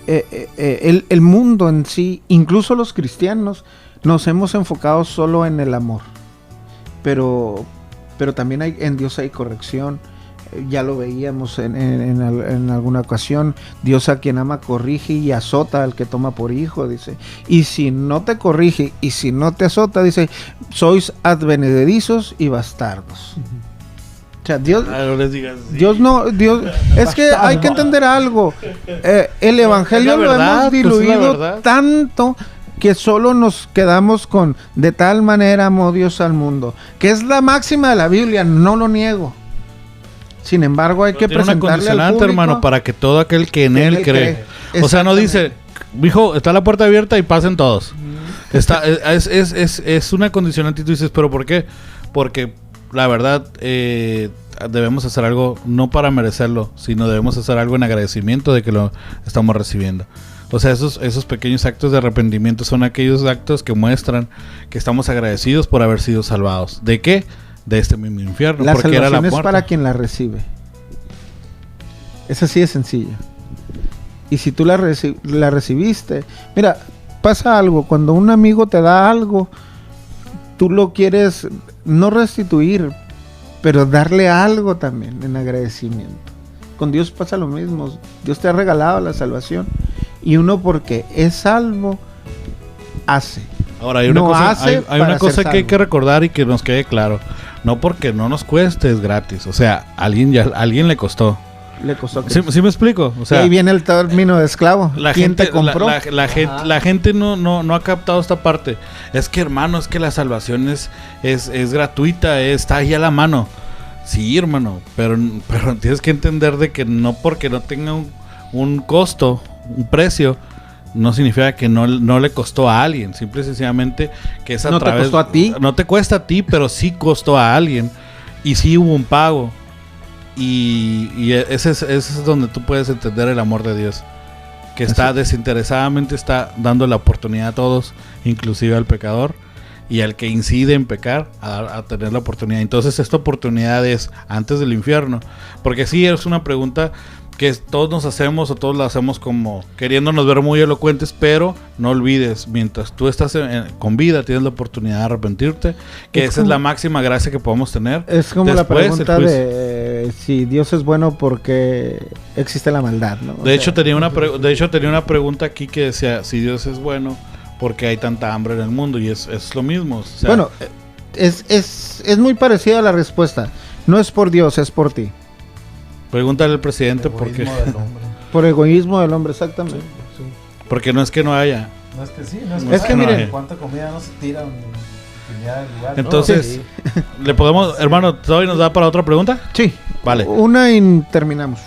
El mundo en sí, incluso los cristianos, nos hemos enfocado solo en el amor. Pero también en Dios hay corrección. Ya lo veíamos en alguna ocasión. Dios a quien ama corrige y azota al que toma por hijo, dice. Y si no te corrige y si no te azota, dice, sois advenedizos y bastardos. O sea, Dios, no les digas así. Dios, es que hay que entender algo. El evangelio lo hemos diluido tanto que solo nos quedamos con de tal manera amó Dios al mundo, que es la máxima de la Biblia, no lo niego. Sin embargo, hay que tiene una presentarle al condicionante, público, hermano, para que todo aquel que en él cree. O sea, no dice, hijo, está la puerta abierta y pasen todos. Es una condicionante y tú dices, ¿pero por qué? Porque la verdad, debemos hacer algo no para merecerlo, sino debemos hacer algo en agradecimiento de que lo estamos recibiendo. O sea, esos pequeños actos de arrepentimiento son aquellos actos que muestran que estamos agradecidos por haber sido salvados. ¿De qué? De este mismo infierno. La porque era la salvación es muerte. para quien la recibe. Es así de sencilla. Y si tú la recibiste, mira, pasa algo. Cuando un amigo te da algo, tú lo quieres no restituir, pero darle algo también en agradecimiento. Con Dios pasa lo mismo. Dios te ha regalado la salvación y uno, porque es salvo, hace. Ahora hay una cosa que hay que recordar y que nos quede claro. No porque no nos cueste es gratis. O sea, a alguien le costó. Le costó. ¿Sí me explico? O sea, y ahí viene el término de esclavo. ¿Quién te compró? La gente no ha captado esta parte. Es que, hermano, es que la salvación es gratuita, está ahí a la mano. Sí, hermano, pero tienes que entender de que no porque no tenga un costo, un precio, no significa que no le costó a alguien. Simple y sencillamente que es no te costó a ti. No te cuesta a ti, pero sí costó a alguien. Y sí hubo un pago. Y ese es donde tú puedes entender el amor de Dios. Que está desinteresadamente está dando la oportunidad a todos, inclusive al pecador. Y al que incide en pecar, a tener la oportunidad. Entonces esta oportunidad es antes del infierno. Porque sí, es una pregunta que todos nos hacemos o todos la hacemos como queriéndonos ver muy elocuentes, pero no olvides, mientras tú estás con vida, tienes la oportunidad de arrepentirte, que esa es la máxima gracia que podemos tener. Es como después, la pregunta de si Dios es bueno porque existe la maldad, ¿no? De hecho tenía una pregunta aquí que decía, si Dios es bueno, ¿por qué hay tanta hambre en el mundo? Y es lo mismo. O sea, bueno, es muy parecida a la respuesta. No es por Dios, es por ti. Pregúntale al presidente por qué. Por egoísmo del hombre, exactamente. Sí. Porque no es que no haya. No es que sí, no es que miren, ¿cuánta comida no se tira en lugar? Entonces, ¿no? ¿le podemos, hermano, todavía nos da para otra pregunta? Sí. Vale. Una y terminamos.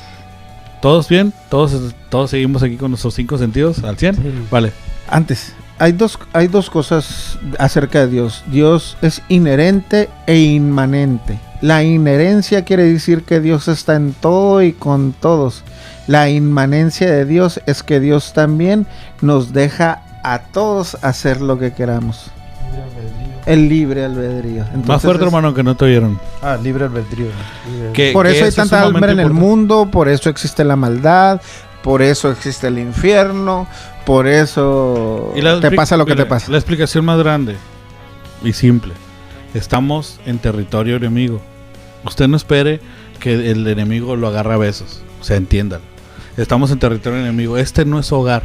¿Todos bien? ¿Todos seguimos aquí con nuestros 5 sentidos al 100? Sí. Vale. Antes, hay dos cosas acerca de Dios. Dios es inherente e inmanente. La inherencia quiere decir que Dios está en todo y con todos. La inmanencia de Dios es que Dios también nos deja a todos hacer lo que queramos. El libre albedrío. Entonces, más fuerte, hermano, que no te oyeron. Libre albedrío. Por eso hay tanta hambre en el mundo, por eso existe la maldad, por eso existe el infierno, por eso te pasa lo que te pasa. La explicación más grande y simple. Estamos en territorio enemigo. Usted no espere que el enemigo lo agarre a besos. O sea, entiéndalo. Estamos en territorio enemigo. Este no es su hogar.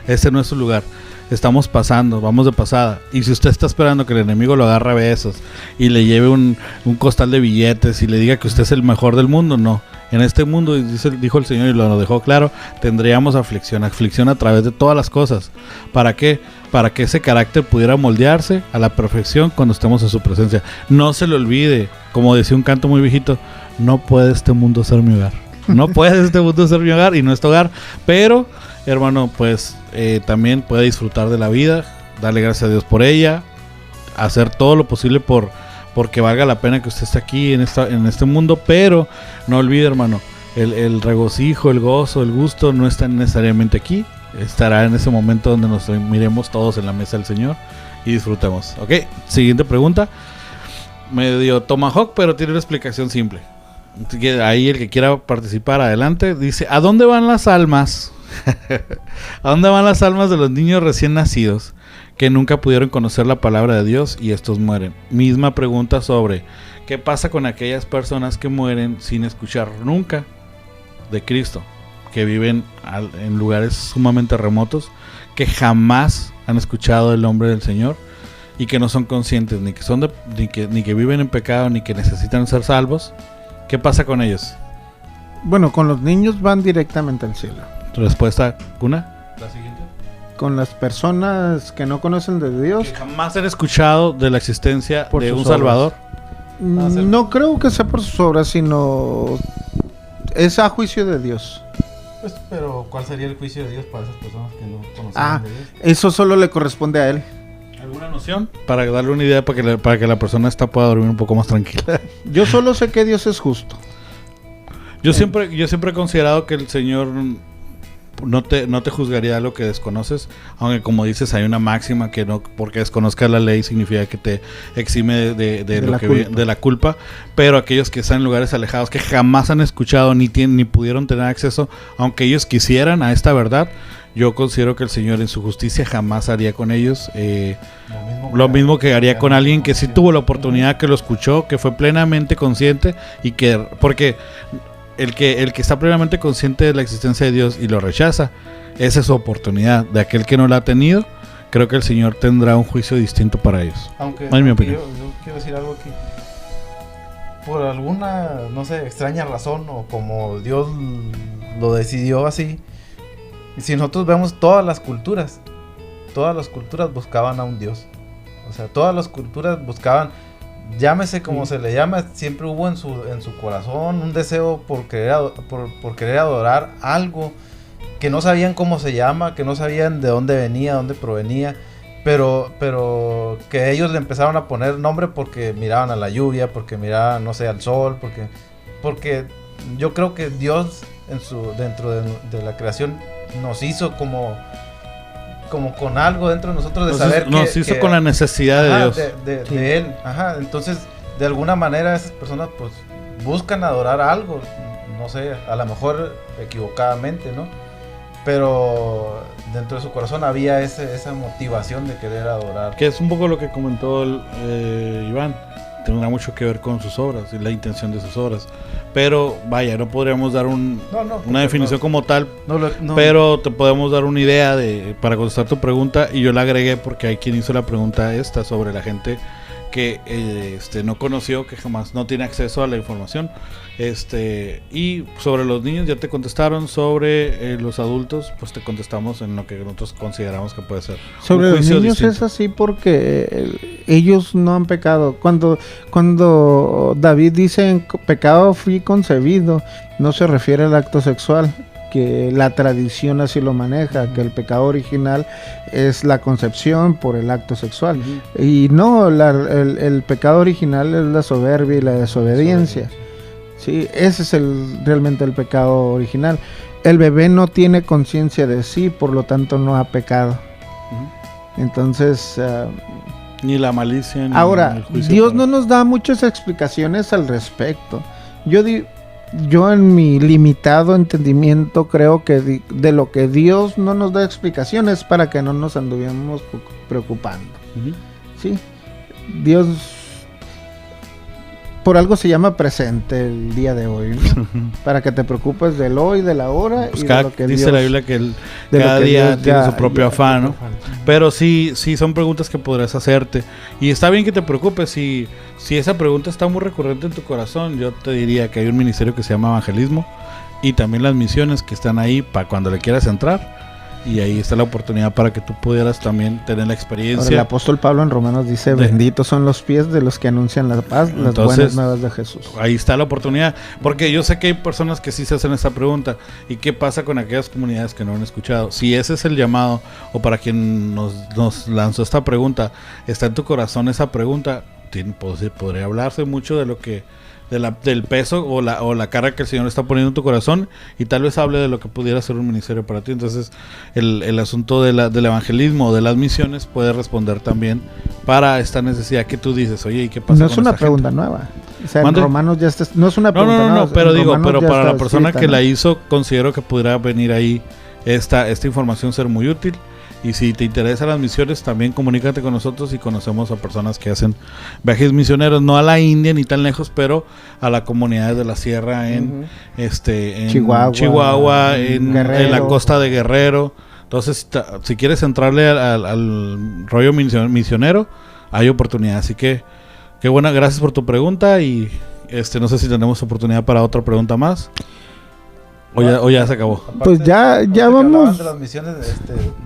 Este no es su lugar. Estamos pasando, vamos de pasada. Y si usted está esperando que el enemigo lo agarre a besos y le lleve un costal de billetes y le diga que usted es el mejor del mundo, no. En este mundo, dijo el Señor y lo dejó claro, tendríamos aflicción a través de todas las cosas. ¿Para qué? Para que ese carácter pudiera moldearse a la perfección cuando estemos en su presencia. No se le olvide, como decía un canto muy viejito, no puede este mundo ser mi hogar. No puede este mundo ser mi hogar y no es tu hogar, pero, hermano, pues también puede disfrutar de la vida, darle gracias a Dios por ella, hacer todo lo posible porque valga la pena que usted esté aquí en este mundo, pero no olvide, hermano, el regocijo, el gozo, el gusto no está necesariamente aquí, estará en ese momento donde nos miremos todos en la mesa del Señor y disfrutemos. Ok, siguiente pregunta. Medio tomahawk, pero tiene una explicación simple. Así que ahí el que quiera participar, adelante. Dice, ¿a dónde van las almas? ¿A dónde van las almas de los niños recién nacidos que nunca pudieron conocer la palabra de Dios y estos mueren? Misma pregunta sobre qué pasa con aquellas personas que mueren sin escuchar nunca de Cristo, que viven en lugares sumamente remotos, que jamás han escuchado el nombre del Señor y que no son conscientes ni que son ni que viven en pecado ni que necesitan ser salvos. ¿Qué pasa con ellos? Bueno, con los niños van directamente al cielo. Respuesta, ¿una? La siguiente. Con las personas que no conocen de Dios, Que jamás han escuchado de la existencia Por de sus un obras. Salvador. no creo que sea por sus obras, sino es a juicio de Dios. Pues, pero ¿cuál sería el juicio de Dios para esas personas que no conocen Ah, de Dios? eso solo le corresponde a él. ¿Alguna noción? Para darle una idea para que la persona esta pueda dormir un poco más tranquila. Yo solo sé que Dios es justo. Yo siempre he considerado que el Señor no te juzgaría lo que desconoces, aunque como dices hay una máxima que no porque desconozcas la ley significa que te exime de lo la que culpa. de la culpa, pero aquellos que están en lugares alejados que jamás han escuchado ni pudieron tener acceso, aunque ellos quisieran a esta verdad, yo considero que el Señor en su justicia jamás haría con ellos lo mismo que haría con alguien que sí tuvo la oportunidad, que lo escuchó, que fue plenamente consciente y que porque el que está plenamente consciente de la existencia de Dios y lo rechaza, esa es su oportunidad. De aquel que no la ha tenido, creo que el Señor tendrá un juicio distinto para ellos. Aunque Es mi opinión. yo quiero decir algo aquí. Por alguna, no sé, extraña razón o como Dios lo decidió así, si nosotros vemos todas las culturas buscaban a un Dios. O sea, todas las culturas buscaban, llámese como se le llama, siempre hubo en su corazón un deseo por querer adorar algo que no sabían cómo se llama, que no sabían de dónde venía, dónde provenía, pero que ellos le empezaron a poner nombre porque miraban a la lluvia, porque miraban, no sé, al sol, porque yo creo que Dios dentro de la creación nos hizo como con algo dentro de nosotros de saber que nos hizo con la necesidad de Dios. de él. Ajá, entonces de alguna manera esas personas pues buscan adorar algo, no sé, a lo mejor equivocadamente, ¿no? Pero dentro de su corazón había esa motivación de querer adorar. Que es un poco lo que comentó Iván. Tendrá mucho que ver con sus obras y la intención de sus obras. Pero vaya, no podríamos dar una definición como tal, No. pero te podemos dar una idea para contestar tu pregunta. Y yo la agregué porque hay quien hizo la pregunta esta sobre la gente que no conoció, que jamás no tiene acceso a la información. Y sobre los niños ya te contestaron. Sobre los adultos, pues te contestamos en lo que nosotros consideramos que puede ser Sobre un los juicio niños distinto. es así porque ellos no han pecado. Cuando David dice en pecado fui concebido, no se refiere al acto sexual, que la tradición así lo maneja, que el pecado original es la concepción por el acto sexual. Y no, el pecado original es la soberbia y la desobediencia. Sí, ese es realmente el pecado original. El bebé no tiene conciencia de sí, por lo tanto no ha pecado. Entonces, Ni la malicia ni el ahora, juicio. Dios no nos da muchas explicaciones al respecto. Yo en mi limitado entendimiento creo que de lo que Dios no nos da explicaciones para que no nos anduviéramos preocupando. Sí, Dios por algo se llama presente el día de hoy, ¿no? Para que te preocupes del hoy, de la hora Pues y de lo que dice Dios, la Biblia que de cada lo que día Dios tiene ya- su propio ya- afán, ¿no? Pero sí son preguntas que podrás hacerte. Y está bien que te preocupes. Si esa pregunta está muy recurrente en tu corazón, yo te diría que hay un ministerio que se llama Evangelismo y también las misiones que están ahí para cuando le quieras entrar. Y ahí está la oportunidad para que tú pudieras también tener la Ahora, experiencia. el apóstol Pablo en Romanos dice, benditos son los pies de los que anuncian la paz, las Entonces, buenas nuevas de Jesús. Ahí está la oportunidad, porque yo sé que hay personas que sí se hacen esta pregunta. ¿Y qué pasa con aquellas comunidades que no han escuchado? Si ese es el llamado, o para quien nos lanzó esta pregunta, está en tu corazón esa pregunta, podría hablarse mucho de lo que del peso o la carga que el Señor está poniendo en tu corazón, y tal vez hable de lo que pudiera ser un ministerio para ti. Entonces el asunto del evangelismo o de las misiones puede responder también para esta necesidad que tú dices. Oye, ¿y qué pasa? No es con una esta pregunta gente? nueva. O sea, en ¿Mande? Romanos ya está. No es una pregunta No, nueva. pero en digo, Romanos pero ya para la está persona escrita, que ¿no? la hizo, considero que pudiera venir ahí esta información ser muy útil. Y si te interesan las misiones, también comunícate con nosotros y conocemos a personas que hacen viajes misioneros, no a la India ni tan lejos, pero a la comunidad de la sierra en en Chihuahua, en Guerrero. la costa de Guerrero. Entonces, si quieres entrarle al rollo misionero, hay oportunidad. Así que qué buena, gracias por tu pregunta, y no sé si tenemos oportunidad para otra pregunta más. O ya se acabó. Aparte, Pues ya ahorita que vamos. hablaban de las misiones,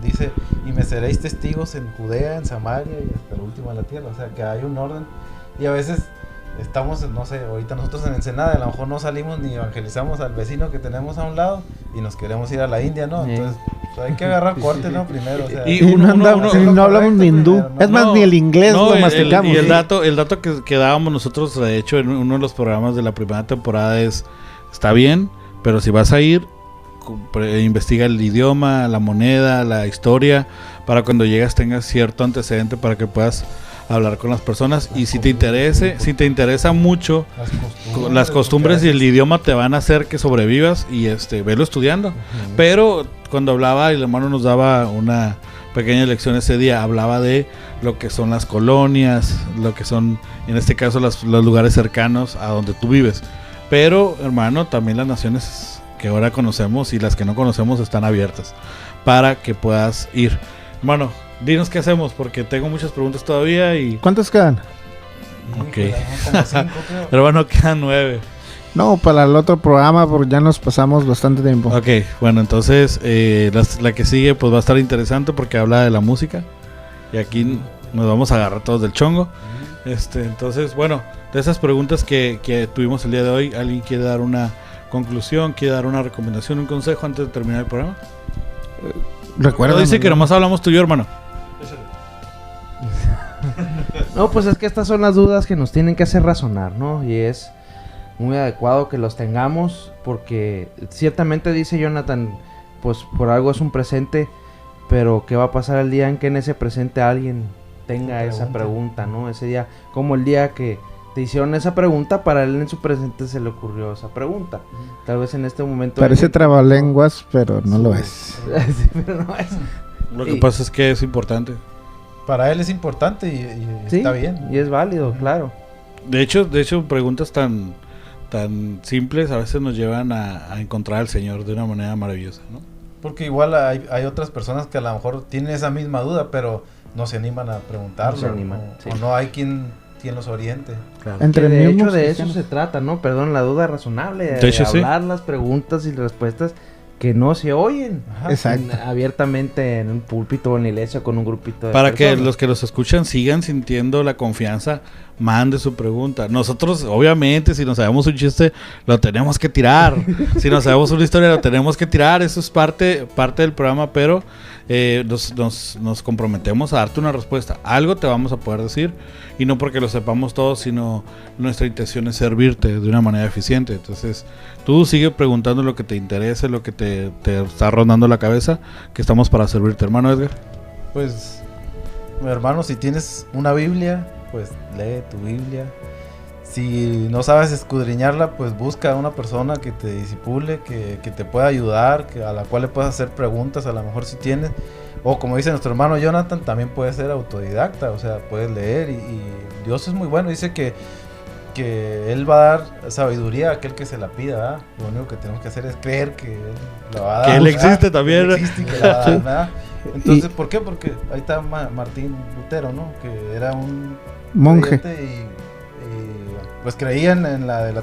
dice, y me seréis testigos en Judea, en Samaria y hasta el último de la tierra. O sea, que hay un orden. Y a veces estamos, no sé, ahorita nosotros en Ensenada, a lo mejor no salimos ni evangelizamos al vecino que tenemos a un lado y nos queremos ir a la India, ¿no? Entonces, pues, hay que agarrar corte, ¿no? Primero, o sea, Y Y no, uno- no hablamos ni hindú. primero, ¿no? Es más, ni el inglés lo masticamos. Y el Sí. dato que dábamos nosotros, de hecho, en uno de los programas de la primera temporada es, está bien, pero si vas a ir, investiga el idioma, la moneda, la historia, para cuando llegas tengas cierto antecedente para que puedas hablar con las personas. Y si te interesa mucho las costumbres y el idioma, te van a hacer que sobrevivas, y velo estudiando. Pero cuando hablaba, el hermano nos daba una pequeña lección ese día, hablaba de lo que son las colonias, lo que son, en este caso, los lugares cercanos a donde tú vives. Pero, hermano, también las naciones que ahora conocemos y las que no conocemos están abiertas para que puedas ir. Hermano, dinos qué hacemos, porque tengo muchas preguntas todavía y... ¿Cuántos quedan? Ok. Como 5, creo. Hermano, quedan 9. No, para el otro programa, porque ya nos pasamos bastante tiempo. Ok, bueno, entonces la que sigue pues va a estar interesante porque habla de la música. Y aquí nos vamos a agarrar todos del chongo. Entonces, bueno, de esas preguntas que tuvimos el día de hoy, ¿alguien quiere dar una conclusión, quiere dar una recomendación, un consejo antes de terminar el programa? Recuerda. Dice que nomás hablamos tú y yo, hermano. No, pues es que estas son las dudas que nos tienen que hacer razonar, ¿no? Y es muy adecuado que los tengamos, porque ciertamente dice Jonathan, pues por algo es un presente, pero ¿qué va a pasar el día en que en ese presente alguien tenga esa pregunta, ¿no? Ese día, como el día que te hicieron esa pregunta, para él en su presente se le ocurrió esa pregunta. Tal vez en este momento... Parece trabalenguas, pero no lo es. Sí, pero no es. Lo que pasa es que es importante. Para él es importante y Sí, está bien. y es válido, claro. De hecho, preguntas tan simples a veces nos llevan a encontrar al Señor de una manera maravillosa, ¿no? Porque igual hay otras personas que a lo mejor tienen esa misma duda, pero no se animan a preguntarlo. No se animan, o, sí. o no hay quien los oriente. Entre Que de mismos hecho de eso cristianos. se trata, ¿no? Perdón, la duda razonable. De De hecho, sí. hablar las preguntas y respuestas que no se oyen Ajá. Exacto. abiertamente en un púlpito o en la iglesia con un grupito de Para que personas. los que los escuchan sigan sintiendo la confianza, mande su pregunta. Nosotros, obviamente, si nos sabemos un chiste, lo tenemos que tirar. Si nos sabemos una historia, lo tenemos que tirar. Eso es parte del programa, pero nos comprometemos a darte una respuesta. Algo te vamos a poder decir, y no porque lo sepamos todos, sino nuestra intención es servirte de una manera eficiente. Entonces, tú sigue preguntando lo que te interese, lo que te está rondando la cabeza, que estamos para servirte, hermano Edgar. Pues, hermano, si tienes una Biblia, pues lee tu Biblia. Si no sabes escudriñarla, pues busca a una persona que te disipule, que te pueda ayudar, a la cual le puedas hacer preguntas, a lo mejor si tienes. O como dice nuestro hermano Jonathan, también puedes ser autodidacta, o sea, puedes leer y Dios es muy bueno. Dice que Él va a dar sabiduría a aquel que se la pida, ¿verdad? Lo único que tenemos que hacer es creer que Él la va a dar. Que Él ¿verdad? existe también. Que Él existe y que la va a dar, ¿verdad? Entonces, ¿por qué? Porque ahí está Martín Lutero, ¿no? Que era un Monje. creyente y pues creían en la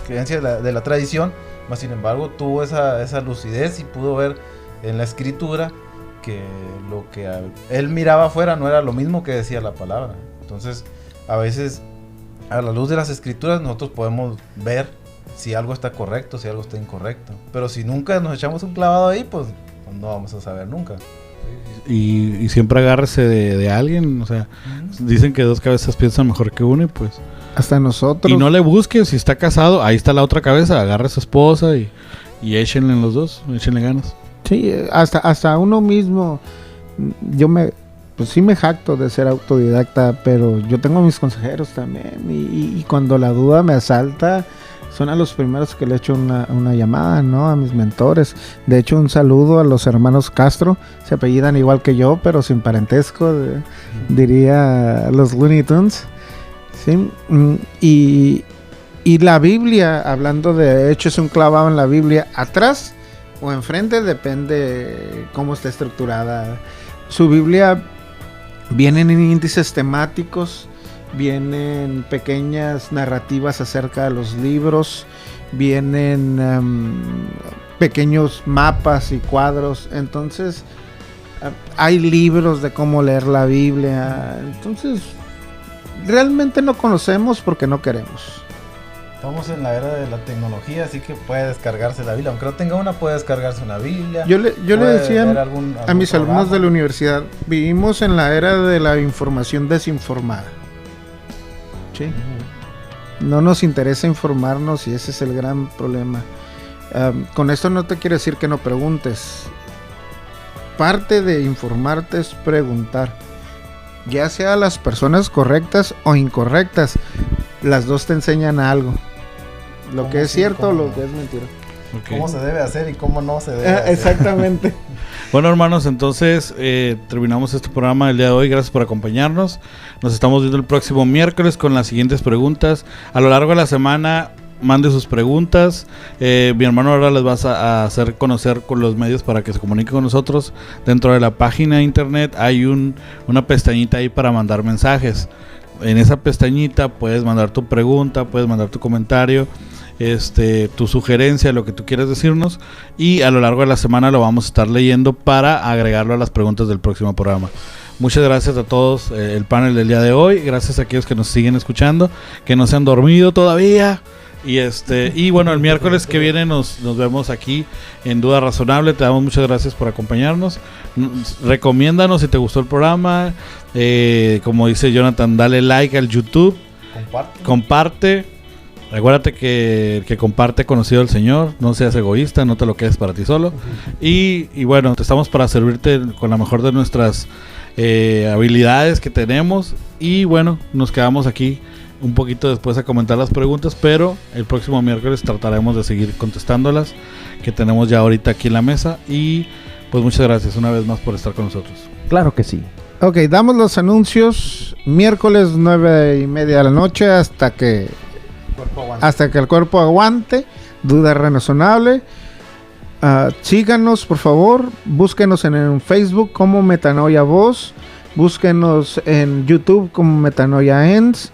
creencia de la tradición, mas sin embargo tuvo esa lucidez y pudo ver en la escritura que lo que él miraba afuera no era lo mismo que decía la palabra. Entonces, a veces, a la luz de las escrituras, nosotros podemos ver si algo está correcto, si algo está incorrecto. Pero si nunca nos echamos un clavado ahí, pues no vamos a saber nunca. Y siempre agárrese de alguien, o sea, dicen que dos cabezas piensan mejor que uno, y pues Hasta nosotros. Y no le busques, si está casado, ahí está la otra cabeza, agarra a su esposa y échenle los dos, échenle ganas. Sí, hasta uno mismo. Pues sí me jacto de ser autodidacta, pero yo tengo mis consejeros también. Y cuando la duda me asalta, son a los primeros que le echo una llamada, ¿no? A mis mentores. De hecho, un saludo a los hermanos Castro. Se apellidan igual que yo, pero sin parentesco, diría los Looney Tunes. ¿Sí? Y la Biblia, hablando de hechos, un clavado en la Biblia, atrás o enfrente, depende cómo está estructurada. Su Biblia vienen en índices temáticos, vienen pequeñas narrativas acerca de los libros, vienen pequeños mapas y cuadros. Entonces, hay libros de cómo leer la Biblia. Entonces, realmente no conocemos porque no queremos. Estamos en la era de la tecnología, así que puede descargarse la Biblia. Aunque no tenga una, puede descargarse una Biblia. Yo le decía a mis alumnos de la universidad, vivimos en la era de la información desinformada. ¿Sí? No nos interesa informarnos y ese es el gran problema. Con esto no te quiero decir que no preguntes. Parte de informarte es preguntar. Ya sea las personas correctas o incorrectas, las dos te enseñan algo. Lo que es cierto o lo que es mentira. Okay. Cómo se debe hacer y cómo no se debe hacer. Exactamente. Bueno, hermanos, entonces terminamos este programa del día de hoy. Gracias por acompañarnos. Nos estamos viendo el próximo miércoles con las siguientes preguntas. A lo largo de la semana, mande sus preguntas. Mi hermano ahora les vas a hacer conocer con los medios para que se comuniquen con nosotros. Dentro de la página de internet hay una pestañita ahí para mandar mensajes. En esa pestañita puedes mandar tu pregunta, puedes mandar tu comentario, tu sugerencia, lo que tú quieras decirnos, y a lo largo de la semana lo vamos a estar leyendo para agregarlo a las preguntas del próximo programa. Muchas gracias a todos el panel del día de hoy, gracias a aquellos que nos siguen escuchando, que no se han dormido todavía. Y bueno, el miércoles que viene nos vemos aquí en Duda Razonable. Te damos muchas gracias por acompañarnos. Recomiéndanos si te gustó el programa. Como dice Jonathan, dale like al YouTube. Comparte. Recuérdate que el que comparte conocido al Señor. No seas egoísta, no te lo quedes para ti solo. Y bueno, estamos para servirte con la mejor de nuestras habilidades que tenemos. Y bueno, nos quedamos aquí un poquito después a comentar las preguntas, pero el próximo miércoles trataremos de seguir contestándolas que tenemos ya ahorita aquí en la mesa. Y pues muchas gracias una vez más por estar con nosotros. Claro que sí. Ok, damos los anuncios. Miércoles 9:30 de la noche hasta que el cuerpo aguante. Duda Razonable. Síganos, por favor. Búsquenos en Facebook como Metanoia Voz. Búsquenos en YouTube como Metanoia Ends.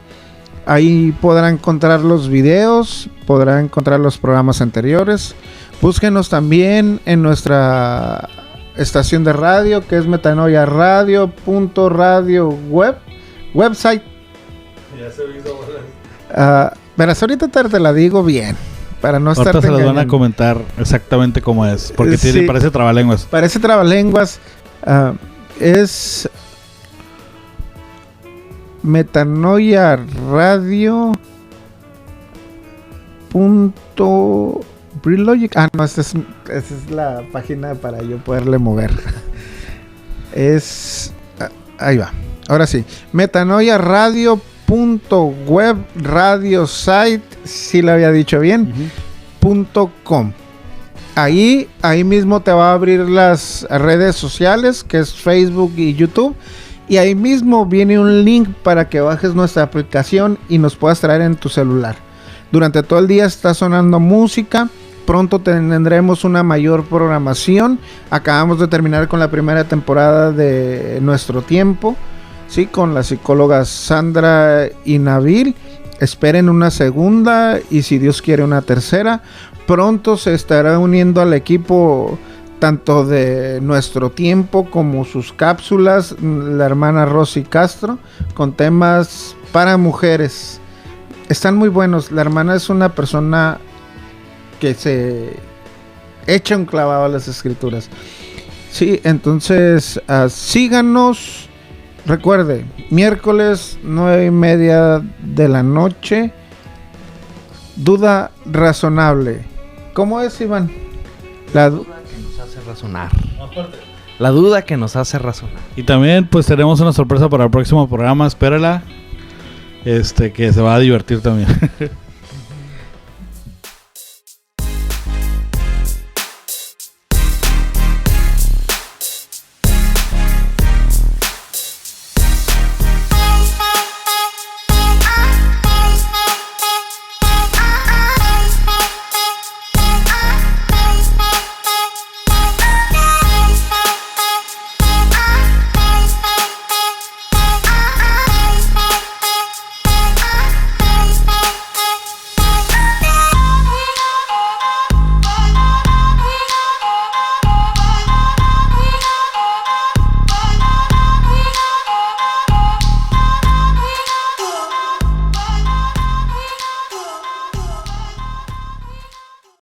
Ahí podrá encontrar los videos, podrá encontrar los programas anteriores. Búsquenos también en nuestra estación de radio, que es Metanoia Radio.radio website. Ya se hizo. Verás, ahorita te la digo bien, para no estar. Ahorita se las van a comentar exactamente cómo es, porque parece trabalenguas. Parece trabalenguas. Es Metanoia Radio .brelogic. No, esa es la página para yo poderle mover. Ahí va. Ahora sí. Metanoia Radio .web radio site, si lo había dicho bien, .com. Ahí mismo te va a abrir las redes sociales, que es Facebook y YouTube. Y ahí mismo viene un link para que bajes nuestra aplicación y nos puedas traer en tu celular. Durante todo el día está sonando música. Pronto tendremos una mayor programación. Acabamos de terminar con la primera temporada de Nuestro Tiempo, ¿sí? Con las psicólogas Sandra y Nabil. Esperen una segunda y si Dios quiere una tercera. Pronto se estará uniendo al equipo tanto de Nuestro Tiempo como sus cápsulas, la hermana Rosy Castro, con temas para mujeres. Están muy buenos. La hermana es una persona que se echa un clavado a las escrituras. Sí, entonces síganos Recuerde, miércoles 9:30 de la noche. Duda razonable. ¿Cómo es, Iván? La duda que nos hace razonar. La duda que nos hace razonar. Y también pues tenemos una sorpresa para el próximo programa, espérala. Que se va a divertir también.